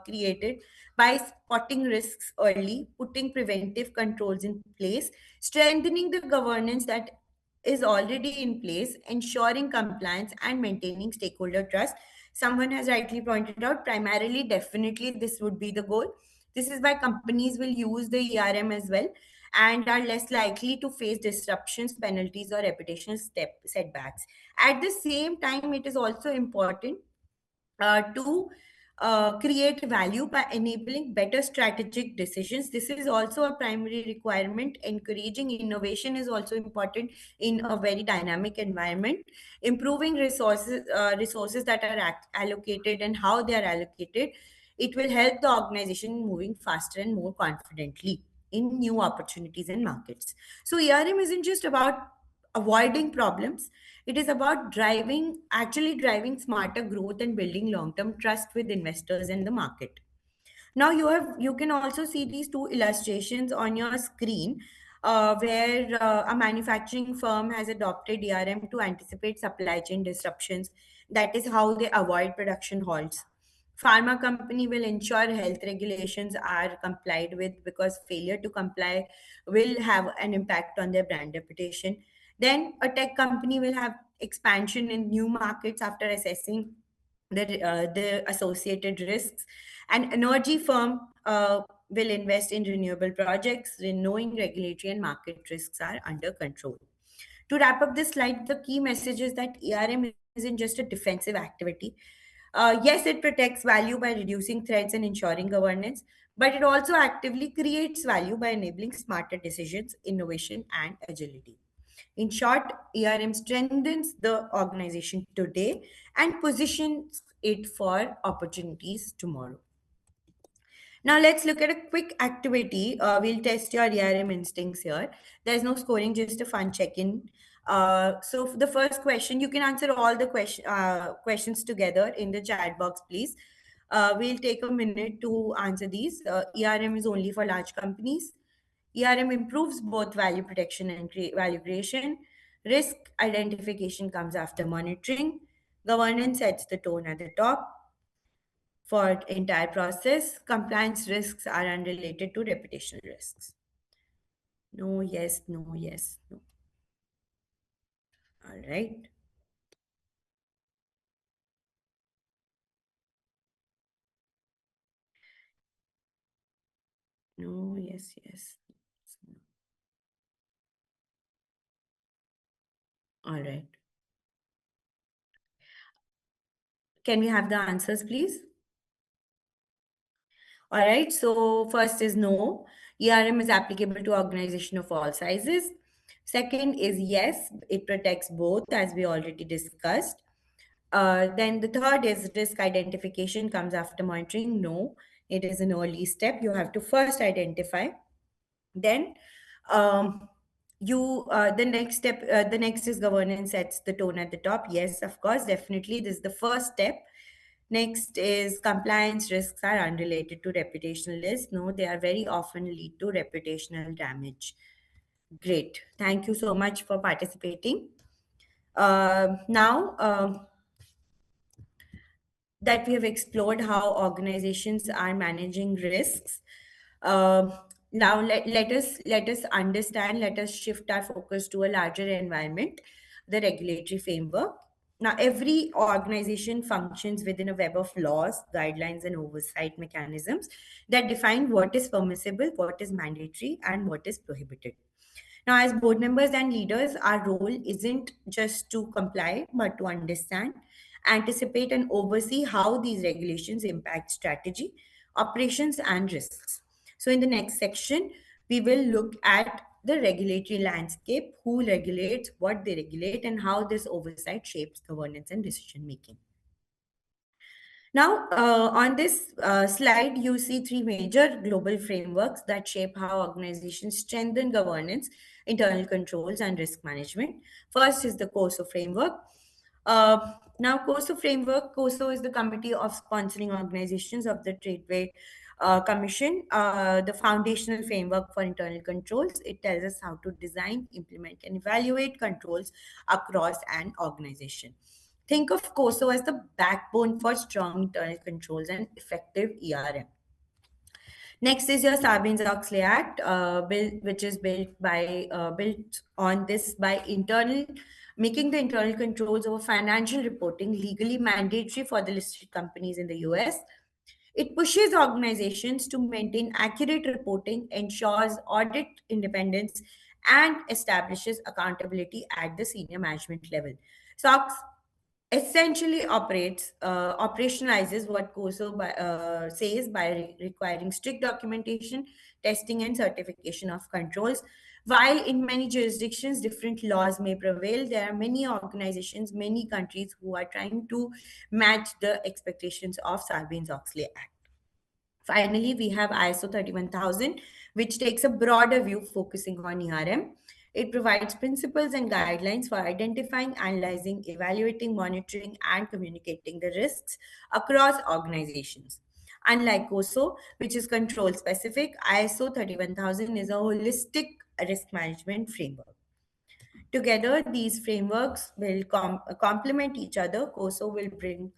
created by spotting risks early, putting preventive controls in place, strengthening the governance that is already in place, ensuring compliance, and maintaining stakeholder trust. Someone has rightly pointed out, primarily, definitely, this would be the goal. This is why companies will use the ERM as well and are less likely to face disruptions, penalties, or reputational setbacks. At the same time, it is also important to create value by enabling better strategic decisions. This is also a primary requirement. Encouraging innovation is also important in a very dynamic environment. Improving resources that are allocated and how they are allocated, it will help the organization moving faster and more confidently in new opportunities and markets. So ERM isn't just about avoiding problems, it is about actually driving smarter growth and building long-term trust with investors in the market. Now you can also see these two illustrations on your screen, where a manufacturing firm has adopted ERM to anticipate supply chain disruptions. That is how they avoid production halts. Pharma company will ensure health regulations are complied with, because failure to comply will have an impact on their brand reputation. Then a tech company will have expansion in new markets after assessing the associated risks. An energy firm will invest in renewable projects when knowing regulatory and market risks are under control. To wrap up this slide, the key message is that ERM isn't just a defensive activity. Yes, it protects value by reducing threats and ensuring governance, but it also actively creates value by enabling smarter decisions, innovation, and agility. In short, ERM strengthens the organization today and positions it for opportunities tomorrow. Now let's look at a quick activity. We'll test your ERM instincts here. There's no scoring, just a fun check-in. So for the first question, you can answer all the questions together in the chat box, please. We'll take a minute to answer these. ERM is only for large companies. ERM improves both value protection and value creation. Risk identification comes after monitoring. Governance sets the tone at the top for entire process. Compliance risks are unrelated to reputational risks. No, yes, no, yes, no. All right. No, yes, yes. All right. Can we have the answers, please? All right. So first is no. ERM is applicable to organization of all sizes. Second is yes, it protects both, as we already discussed. Then the third is risk identification comes after monitoring. No, it is an early step. You have to first identify. Then um, the next step, the next is governance sets the tone at the top. Yes, of course, definitely. This is the first step. Next is compliance risks are unrelated to reputational risk. No, they are very often lead to reputational damage. Great. Thank you so much for participating. Now, that we have explored how organizations are managing risks. Um Now let us understand. Let us shift our focus to a larger environment, the regulatory framework. Now, every organization functions within a web of laws, guidelines, and oversight mechanisms that define what is permissible, what is mandatory, and what is prohibited. Now, as board members and leaders, our role isn't just to comply, but to understand, anticipate, and oversee how these regulations impact strategy, operations, and risks. So, in the next section, we will look at the regulatory landscape, who regulates, what they regulate, and how this oversight shapes governance and decision making. Now, on this slide, you see three major global frameworks that shape how organizations strengthen governance, internal controls, and risk management. First is the COSO framework. Now, COSO is the Committee of Sponsoring Organizations of the Tradeway Commission, the foundational framework for internal controls. It tells us how to design, implement, and evaluate controls across an organization. Think of COSO as the backbone for strong internal controls and effective ERM. Next is your Sarbanes-Oxley Act, which is built on this by making the internal controls over financial reporting legally mandatory for the listed companies in the US. It pushes organizations to maintain accurate reporting, ensures audit independence, and establishes accountability at the senior management level. SOX essentially operationalizes what COSO says by requiring strict documentation, testing, and certification of controls. While in many jurisdictions different laws may prevail, there are many organizations, many countries who are trying to match the expectations of Sarbanes-Oxley Act. Finally, we have ISO 31000, which takes a broader view focusing on ERM. It provides principles and guidelines for identifying, analyzing, evaluating, monitoring, and communicating the risks across organizations. Unlike COSO, which is control specific, ISO 31000 is a holistic risk management framework. Together, these frameworks will complement each other. COSO will bring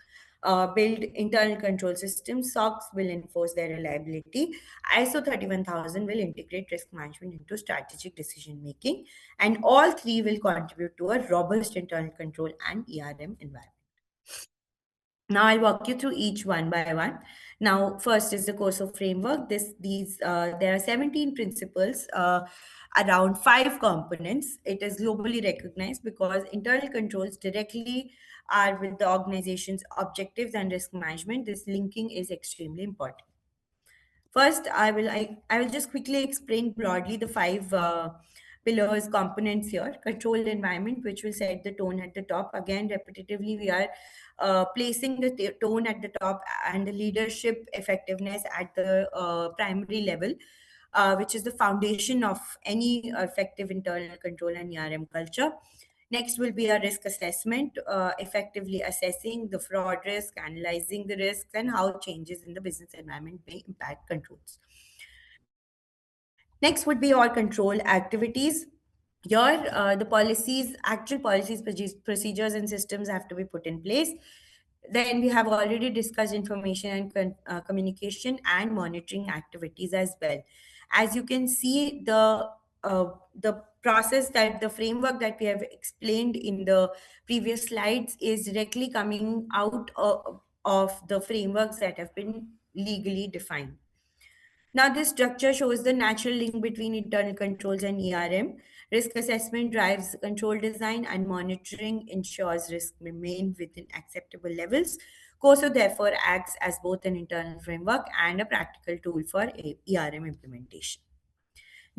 build internal control systems. SOX will enforce their reliability. ISO 31000 will integrate risk management into strategic decision making. And all three will contribute to a robust internal control and ERM environment. Now I'll walk you through each one by one. Now, first is the COSO framework. There are 17 principles, around five components. It is globally recognized because internal controls directly are with the organization's objectives and risk management. This linking is extremely important. First, I will just quickly explain broadly the five pillars, components here. Controlled environment, which will set the tone at the top. Again, repetitively, we are placing the tone at the top and the leadership effectiveness at the primary level, which is the foundation of any effective internal control and ERM culture. Next will be a risk assessment, effectively assessing the fraud risk, analyzing the risks, and how changes in the business environment may impact controls. Next would be all control activities. Here, the actual policies, procedures, and systems have to be put in place. Then we have already discussed information and communication and monitoring activities as well. As you can see, the process, that the framework that we have explained in the previous slides is directly coming out of the frameworks that have been legally defined. Now, this structure shows the natural link between internal controls and ERM. Risk assessment drives control design, and monitoring ensures risk remain within acceptable levels. COSO therefore acts as both an internal framework and a practical tool for ERM implementation.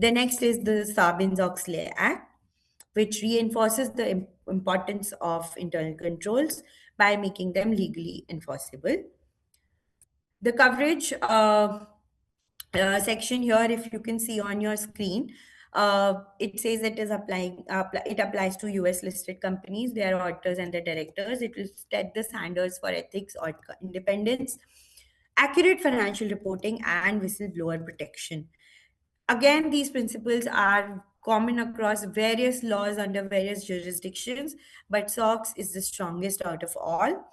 The next is the Sarbanes-Oxley Act, which reinforces the importance of internal controls by making them legally enforceable. The coverage section here, if you can see on your screen, it says it is it applies to US listed companies, their auditors and their directors. It will set the standards for ethics or independence, accurate financial reporting, and whistleblower protection. Again, these principles are common across various laws under various jurisdictions, but SOX is the strongest out of all.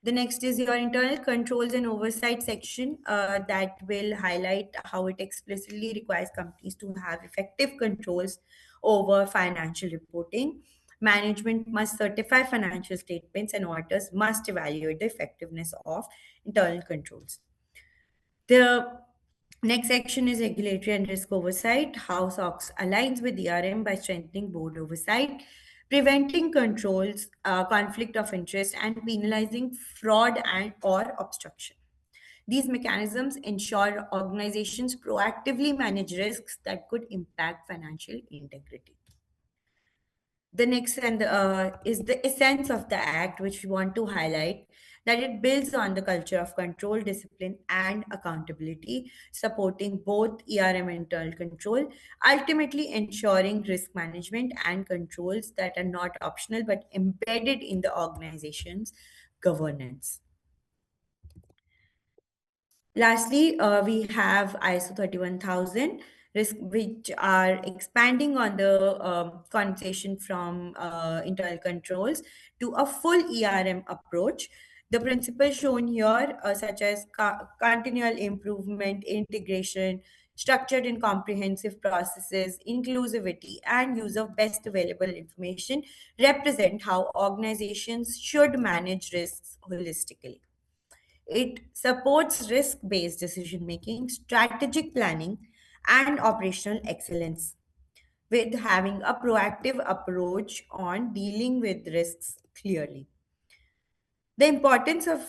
The next is your internal controls and oversight section, that will highlight how it explicitly requires companies to have effective controls over financial reporting. Management must certify financial statements, and auditors must evaluate the effectiveness of internal controls. The next section is regulatory and risk oversight, how SOX aligns with ERM by strengthening board oversight, preventing controls, conflict of interest, and penalizing fraud and or obstruction. These mechanisms ensure organizations proactively manage risks that could impact financial integrity. The next is the essence of the act, which we want to highlight, that it builds on the culture of control, discipline, and accountability, supporting both ERM and internal control, ultimately ensuring risk management and controls that are not optional but embedded in the organization's governance. Lastly, we have ISO 31000, which are expanding on the conversation from internal controls to a full ERM approach. The principles shown here, such as continual improvement, integration, structured and comprehensive processes, inclusivity, and use of best available information, represent how organizations should manage risks holistically. It supports risk based decision making, strategic planning, and operational excellence, with having a proactive approach on dealing with risks clearly. The importance of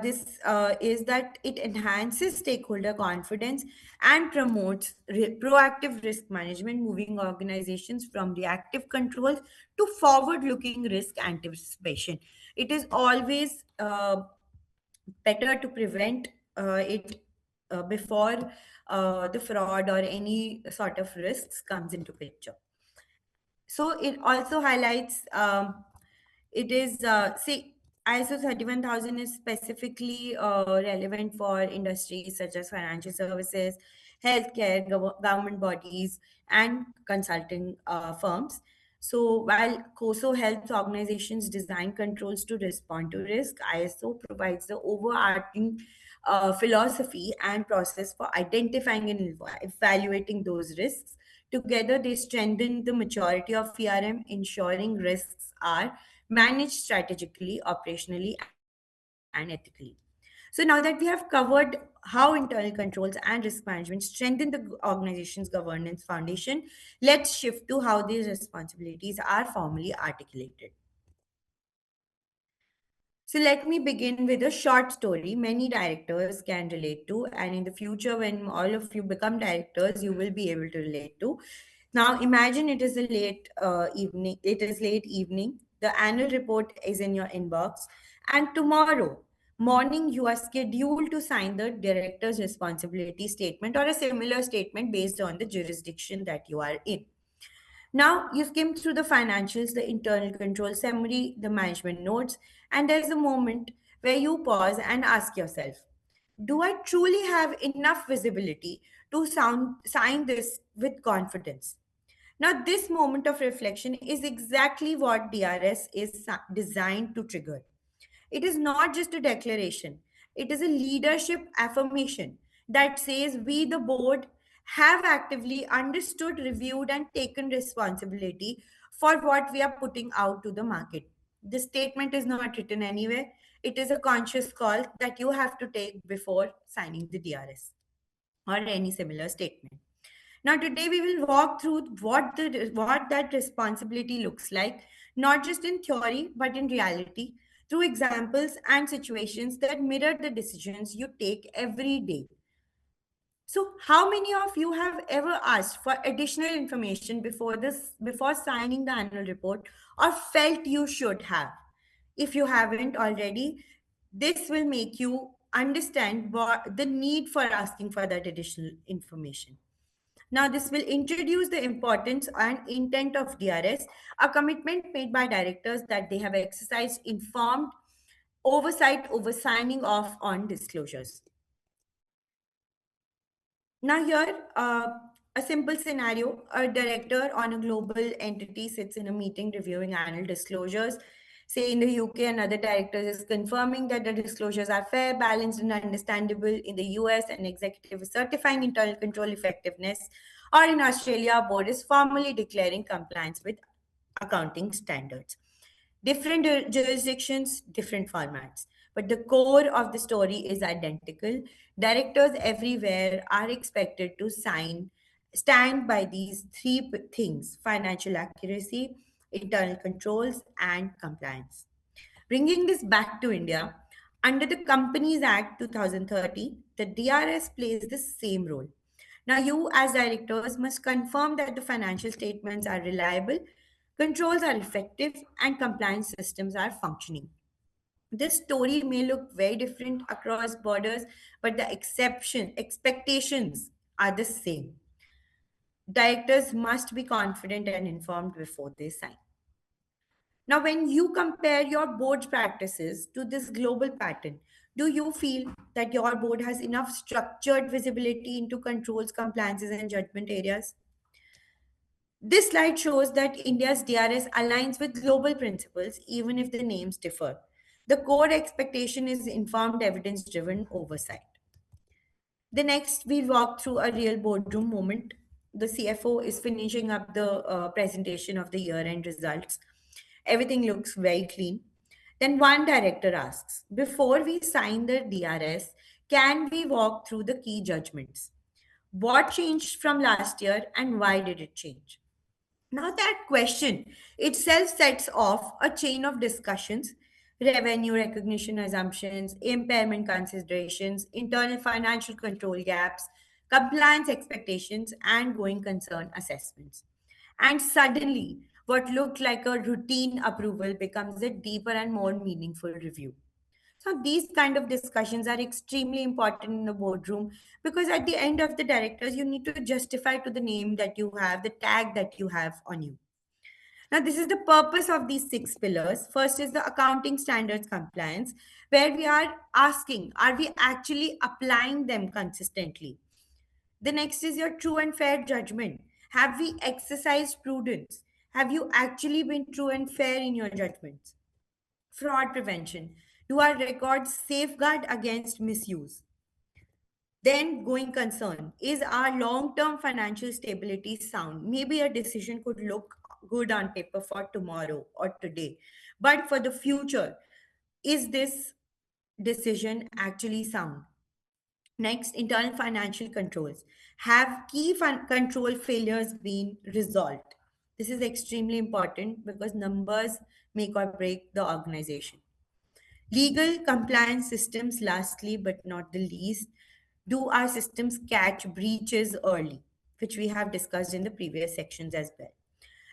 this is that it enhances stakeholder confidence and promotes proactive risk management, moving organizations from reactive controls to forward looking risk anticipation. It is always better to prevent it before the fraud or any sort of risks comes into picture. So it also highlights, it is see, ISO 31000 is specifically relevant for industries such as financial services, healthcare, government bodies, and consulting firms. So while COSO helps organizations design controls to respond to risk, ISO provides the overarching philosophy and process for identifying and evaluating those risks. Together, they strengthen the maturity of PRM, ensuring risks are managed strategically, operationally, and ethically. So now that we have covered how internal controls and risk management strengthen the organization's governance foundation, let's shift to how these responsibilities are formally articulated. So let me begin with a short story many directors can relate to, and in the future, when all of you become directors, you will be able to relate to. Now, imagine it is a late evening. It is late evening. The annual report is in your inbox, and tomorrow morning you are scheduled to sign the director's responsibility statement or a similar statement based on the jurisdiction that you are in. Now you skim through the financials, the internal control summary, the management notes, and there's a moment where you pause and ask yourself, do I truly have enough visibility to sign this with confidence? Now, this moment of reflection is exactly what DRS is designed to trigger. It is not just a declaration, it is a leadership affirmation that says we, the board, have actively understood, reviewed, and taken responsibility for what we are putting out to the market. This statement is not written anywhere. It is a conscious call that you have to take before signing the DRS or any similar statement. Now, today we will walk through what that responsibility looks like, not just in theory but in reality, through examples and situations that mirror the decisions you take every day. So, how many of you have ever asked for additional information before signing the annual report, or felt you should have? If you haven't already, this will make you understand the need for asking for that additional information. Now, this will introduce the importance and intent of DRS, a commitment made by directors that they have exercised informed oversight over signing off on disclosures. Now, here, a simple scenario: a director on a global entity sits in a meeting reviewing annual disclosures. Say in the UK, another director is confirming that the disclosures are fair, balanced, and understandable. In the US, an executive is certifying internal control effectiveness. Or in Australia, a board is formally declaring compliance with accounting standards. Different jurisdictions, different formats. But the core of the story is identical. Directors everywhere are expected to stand by these three things: financial accuracy, internal controls, and compliance. Bringing this back to India, under the Companies Act 2030, the DRS plays the same role. Now, you as directors must confirm that the financial statements are reliable, controls are effective, and compliance systems are functioning. This story may look very different across borders, but the expectations are the same. Directors must be confident and informed before they sign. Now, when you compare your board practices to this global pattern, do you feel that your board has enough structured visibility into controls, compliances, and judgment areas? This slide shows that India's DRS aligns with global principles, even if the names differ. The core expectation is informed, evidence driven oversight. The next, we walk through a real boardroom moment. The CFO is finishing up the presentation of the year end results. Everything looks very clean. Then one director asks, before we sign the DRS, can we walk through the key judgments? What changed from last year and why did it change? Now, that question itself sets off a chain of discussions: revenue recognition assumptions, impairment considerations, internal financial control gaps, compliance expectations, and going concern assessments. And suddenly, what looked like a routine approval becomes a deeper and more meaningful review. So, these kind of discussions are extremely important in the boardroom because at the end of the directors, you need to justify to the name that you have, the tag that you have on you. Now, this is the purpose of these six pillars. First is the accounting standards compliance, where we are asking, are we actually applying them consistently? The next is your true and fair judgment. Have we exercised prudence? Have you actually been true and fair in your judgments? Fraud prevention. Do our records safeguard against misuse? Then, going concern. Is our long term financial stability sound? Maybe a decision could look good on paper for tomorrow or today, but for the future, is this decision actually sound? Next, internal financial controls. Have key control failures been resolved? This is extremely important because numbers make or break the organization. Legal compliance systems, lastly but not the least, do our systems catch breaches early, which we have discussed in the previous sections as well.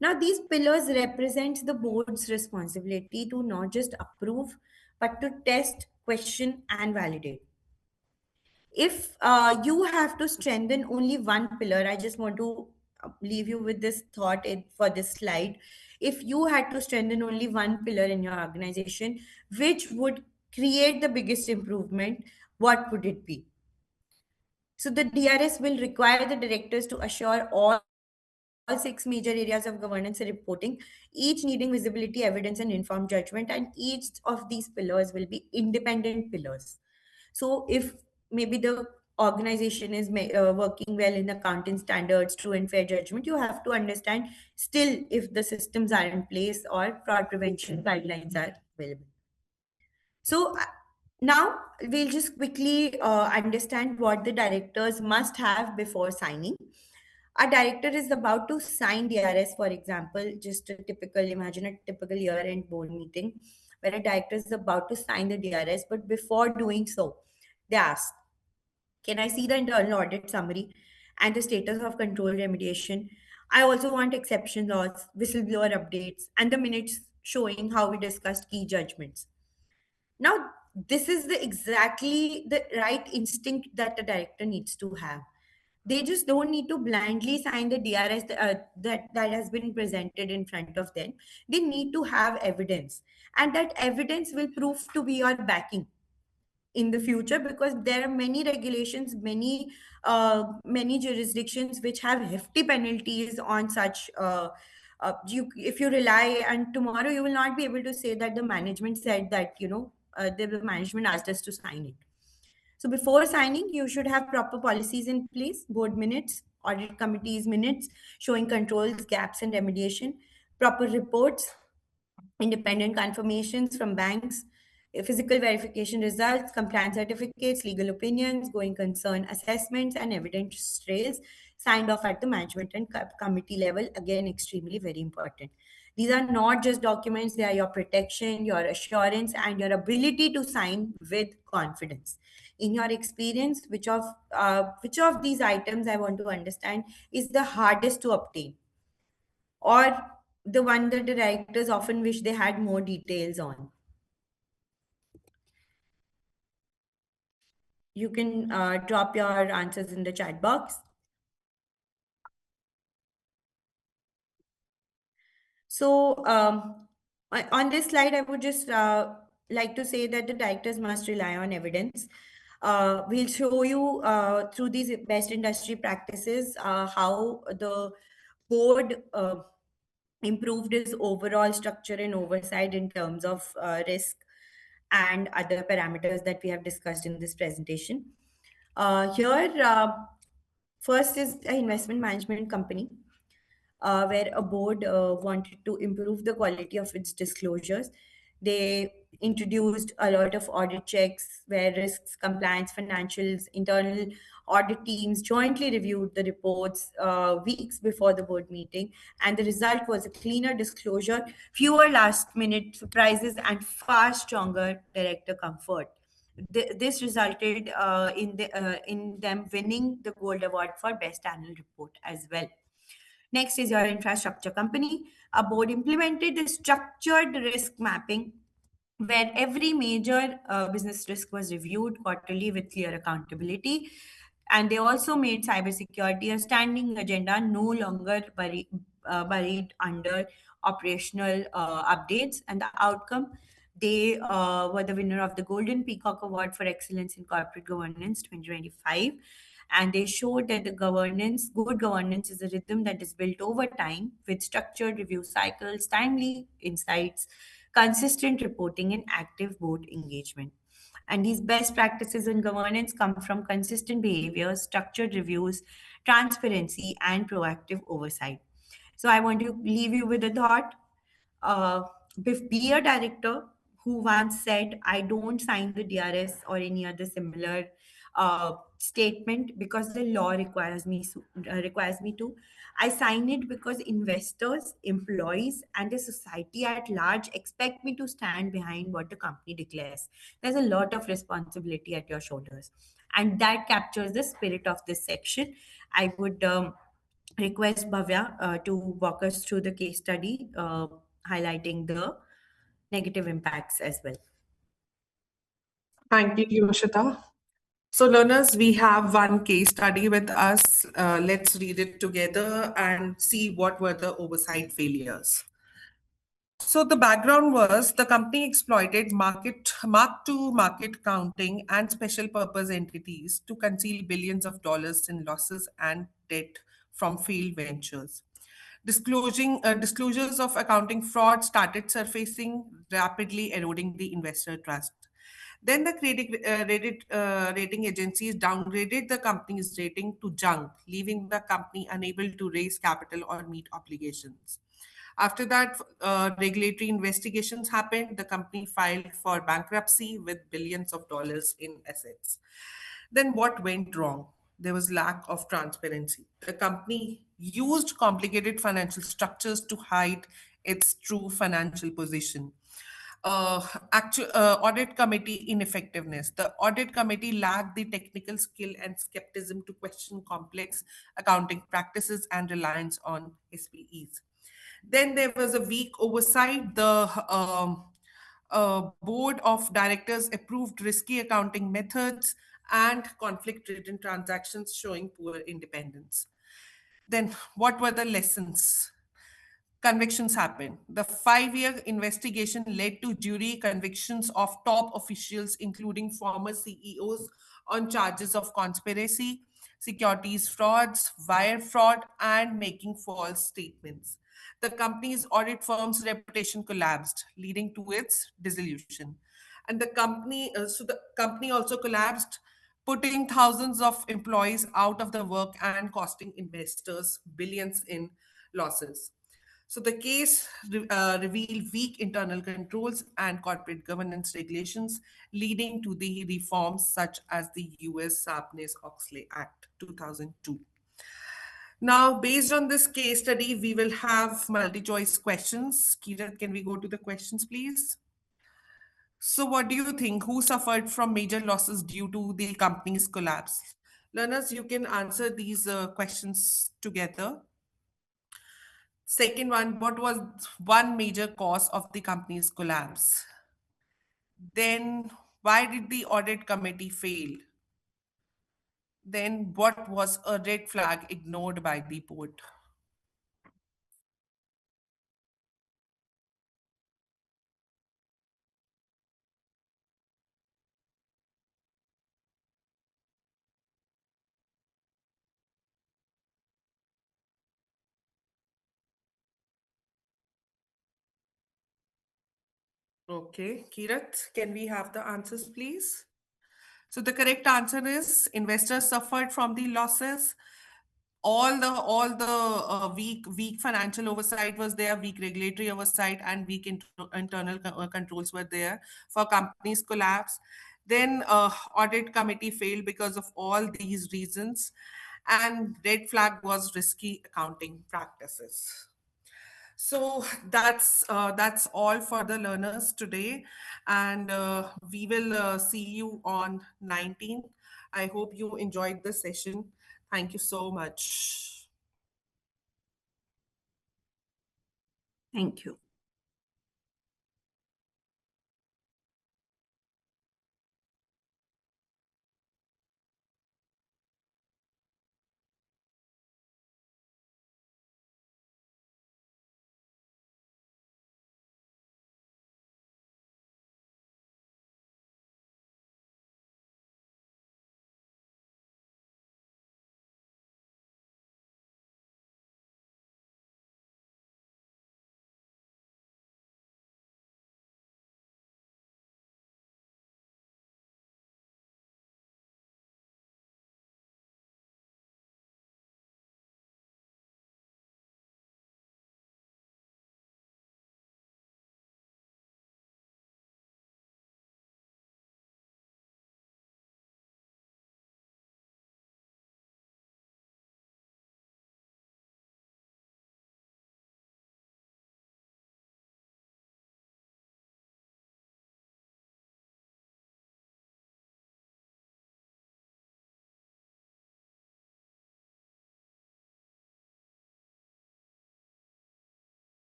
Now, these pillars represent the board's responsibility to not just approve, but to test, question, and validate. If you have to strengthen only one pillar, I just want to leave you with this thought for this slide. If you had to strengthen only one pillar in your organization, which would create the biggest improvement, what would it be? So the DRS will require the directors to assure all six major areas of governance and reporting, each needing visibility, evidence, and informed judgment. And each of these pillars will be independent pillars. So if maybe the organization is working well in accounting standards, true and fair judgment, you have to understand still if the systems are in place or fraud prevention guidelines are available. So now we'll just quickly understand what the directors must have before signing. A director is about to sign DRS, for example, just a typical, imagine a typical year-end board meeting where a director is about to sign the DRS, but before doing so, they ask, can I see the internal audit summary and the status of control remediation? I also want exception laws, whistleblower updates, and the minutes showing how we discussed key judgments. Now, this is the exactly the right instinct that the director needs to have. They just don't need to blindly sign the DRS that has been presented in front of them. They need to have evidence, and that evidence will prove to be your backing in the future, because there are many regulations, many jurisdictions which have hefty penalties on such if you rely, and tomorrow you will not be able to say that the management said that, the management asked us to sign it. So before signing, you should have proper policies in place, board minutes, audit committees minutes showing controls, gaps, and remediation, proper reports, independent confirmations from banks, physical verification results, compliance certificates, legal opinions, going concern assessments, and evidence trails signed off at the management and committee level. Again, extremely very important. These are not just documents, they are your protection, your assurance, and your ability to sign with confidence. In your experience, which of these items, I want to understand, is the hardest to obtain, or the one that the directors often wish they had more details on? You can drop your answers in the chat box. So, on this slide, I would just like to say that the directors must rely on evidence. We'll show you through these best industry practices how the board improved its overall structure and oversight in terms of risk and other parameters that we have discussed in this presentation. Here, first is an investment management company where a board wanted to improve the quality of its disclosures. They introduced a lot of audit checks where risks, compliance, financials, internal audit teams jointly reviewed the reports weeks before the board meeting. And the result was a cleaner disclosure, fewer last minute surprises, and far stronger director comfort. This resulted in them winning the gold award for best annual report as well. Next is your infrastructure company. A board implemented the structured risk mapping where every major business risk was reviewed quarterly with clear accountability. And they also made cybersecurity a standing agenda, no longer buried under operational updates. And the outcome, they were the winner of the Golden Peacock Award for Excellence in Corporate Governance 2025. And they showed that good governance is a rhythm that is built over time with structured review cycles, timely insights, consistent reporting, and active board engagement. And these best practices in governance come from consistent behaviors, structured reviews, transparency, and proactive oversight. So I want to leave you with a thought. Uh, be a director who once said, I don't sign the DRS or any other similar statement because the law requires me to. I sign it because investors, employees, and the society at large expect me to stand behind what the company declares. There's a lot of responsibility at your shoulders, and that captures the spirit of this section. I would request Bhavya to walk us through the case study, highlighting the negative impacts as well. Thank you, Yoshita. So, learners, we have one case study with us. Let's read it together and see what were the oversight failures. So, the background was the company exploited mark-to-market accounting and special purpose entities to conceal billions of dollars in losses and debt from failed ventures. Disclosures of accounting fraud started surfacing, rapidly eroding the investor trust. Then the rating agencies downgraded the company's rating to junk, leaving the company unable to raise capital or meet obligations. After that, regulatory investigations happened. The company filed for bankruptcy with billions of dollars in assets. Then what went wrong? There was lack of transparency. The company used complicated financial structures to hide its true financial position. Audit committee ineffectiveness. The audit committee lacked the technical skill and skepticism to question complex accounting practices and reliance on SPEs. Then there was a weak oversight. The board of directors approved risky accounting methods and conflict-ridden transactions showing poor independence. Then, what were the lessons? Convictions happened. The 5 year investigation led to jury convictions of top officials, including former CEOs, on charges of conspiracy, securities frauds, wire fraud, and making false statements. The company's audit firm's reputation collapsed, leading to its dissolution. And the company also collapsed, putting thousands of employees out of the work and costing investors billions in losses. So the case revealed weak internal controls and corporate governance regulations, leading to the reforms such as the US Sarbanes-Oxley Act 2002. Now, based on this case study, we will have multi-choice questions. Kirat, can we go to the questions, please? So, what do you think? Who suffered from major losses due to the company's collapse? Learners, you can answer these questions together. Second one, what was one major cause of the company's collapse? Then, why did the audit committee fail? Then, what was a red flag ignored by the board? Okay, Kirat, can we have the answers, please? So the correct answer is investors suffered from the losses. All the weak financial oversight was there, weak regulatory oversight, and weak internal controls were there for companies collapse. Then audit committee failed because of all these reasons, and red flag was risky accounting practices. So that's all for the learners today, and we will see you on 19th. I hope you enjoyed the session. Thank you so much. Thank you.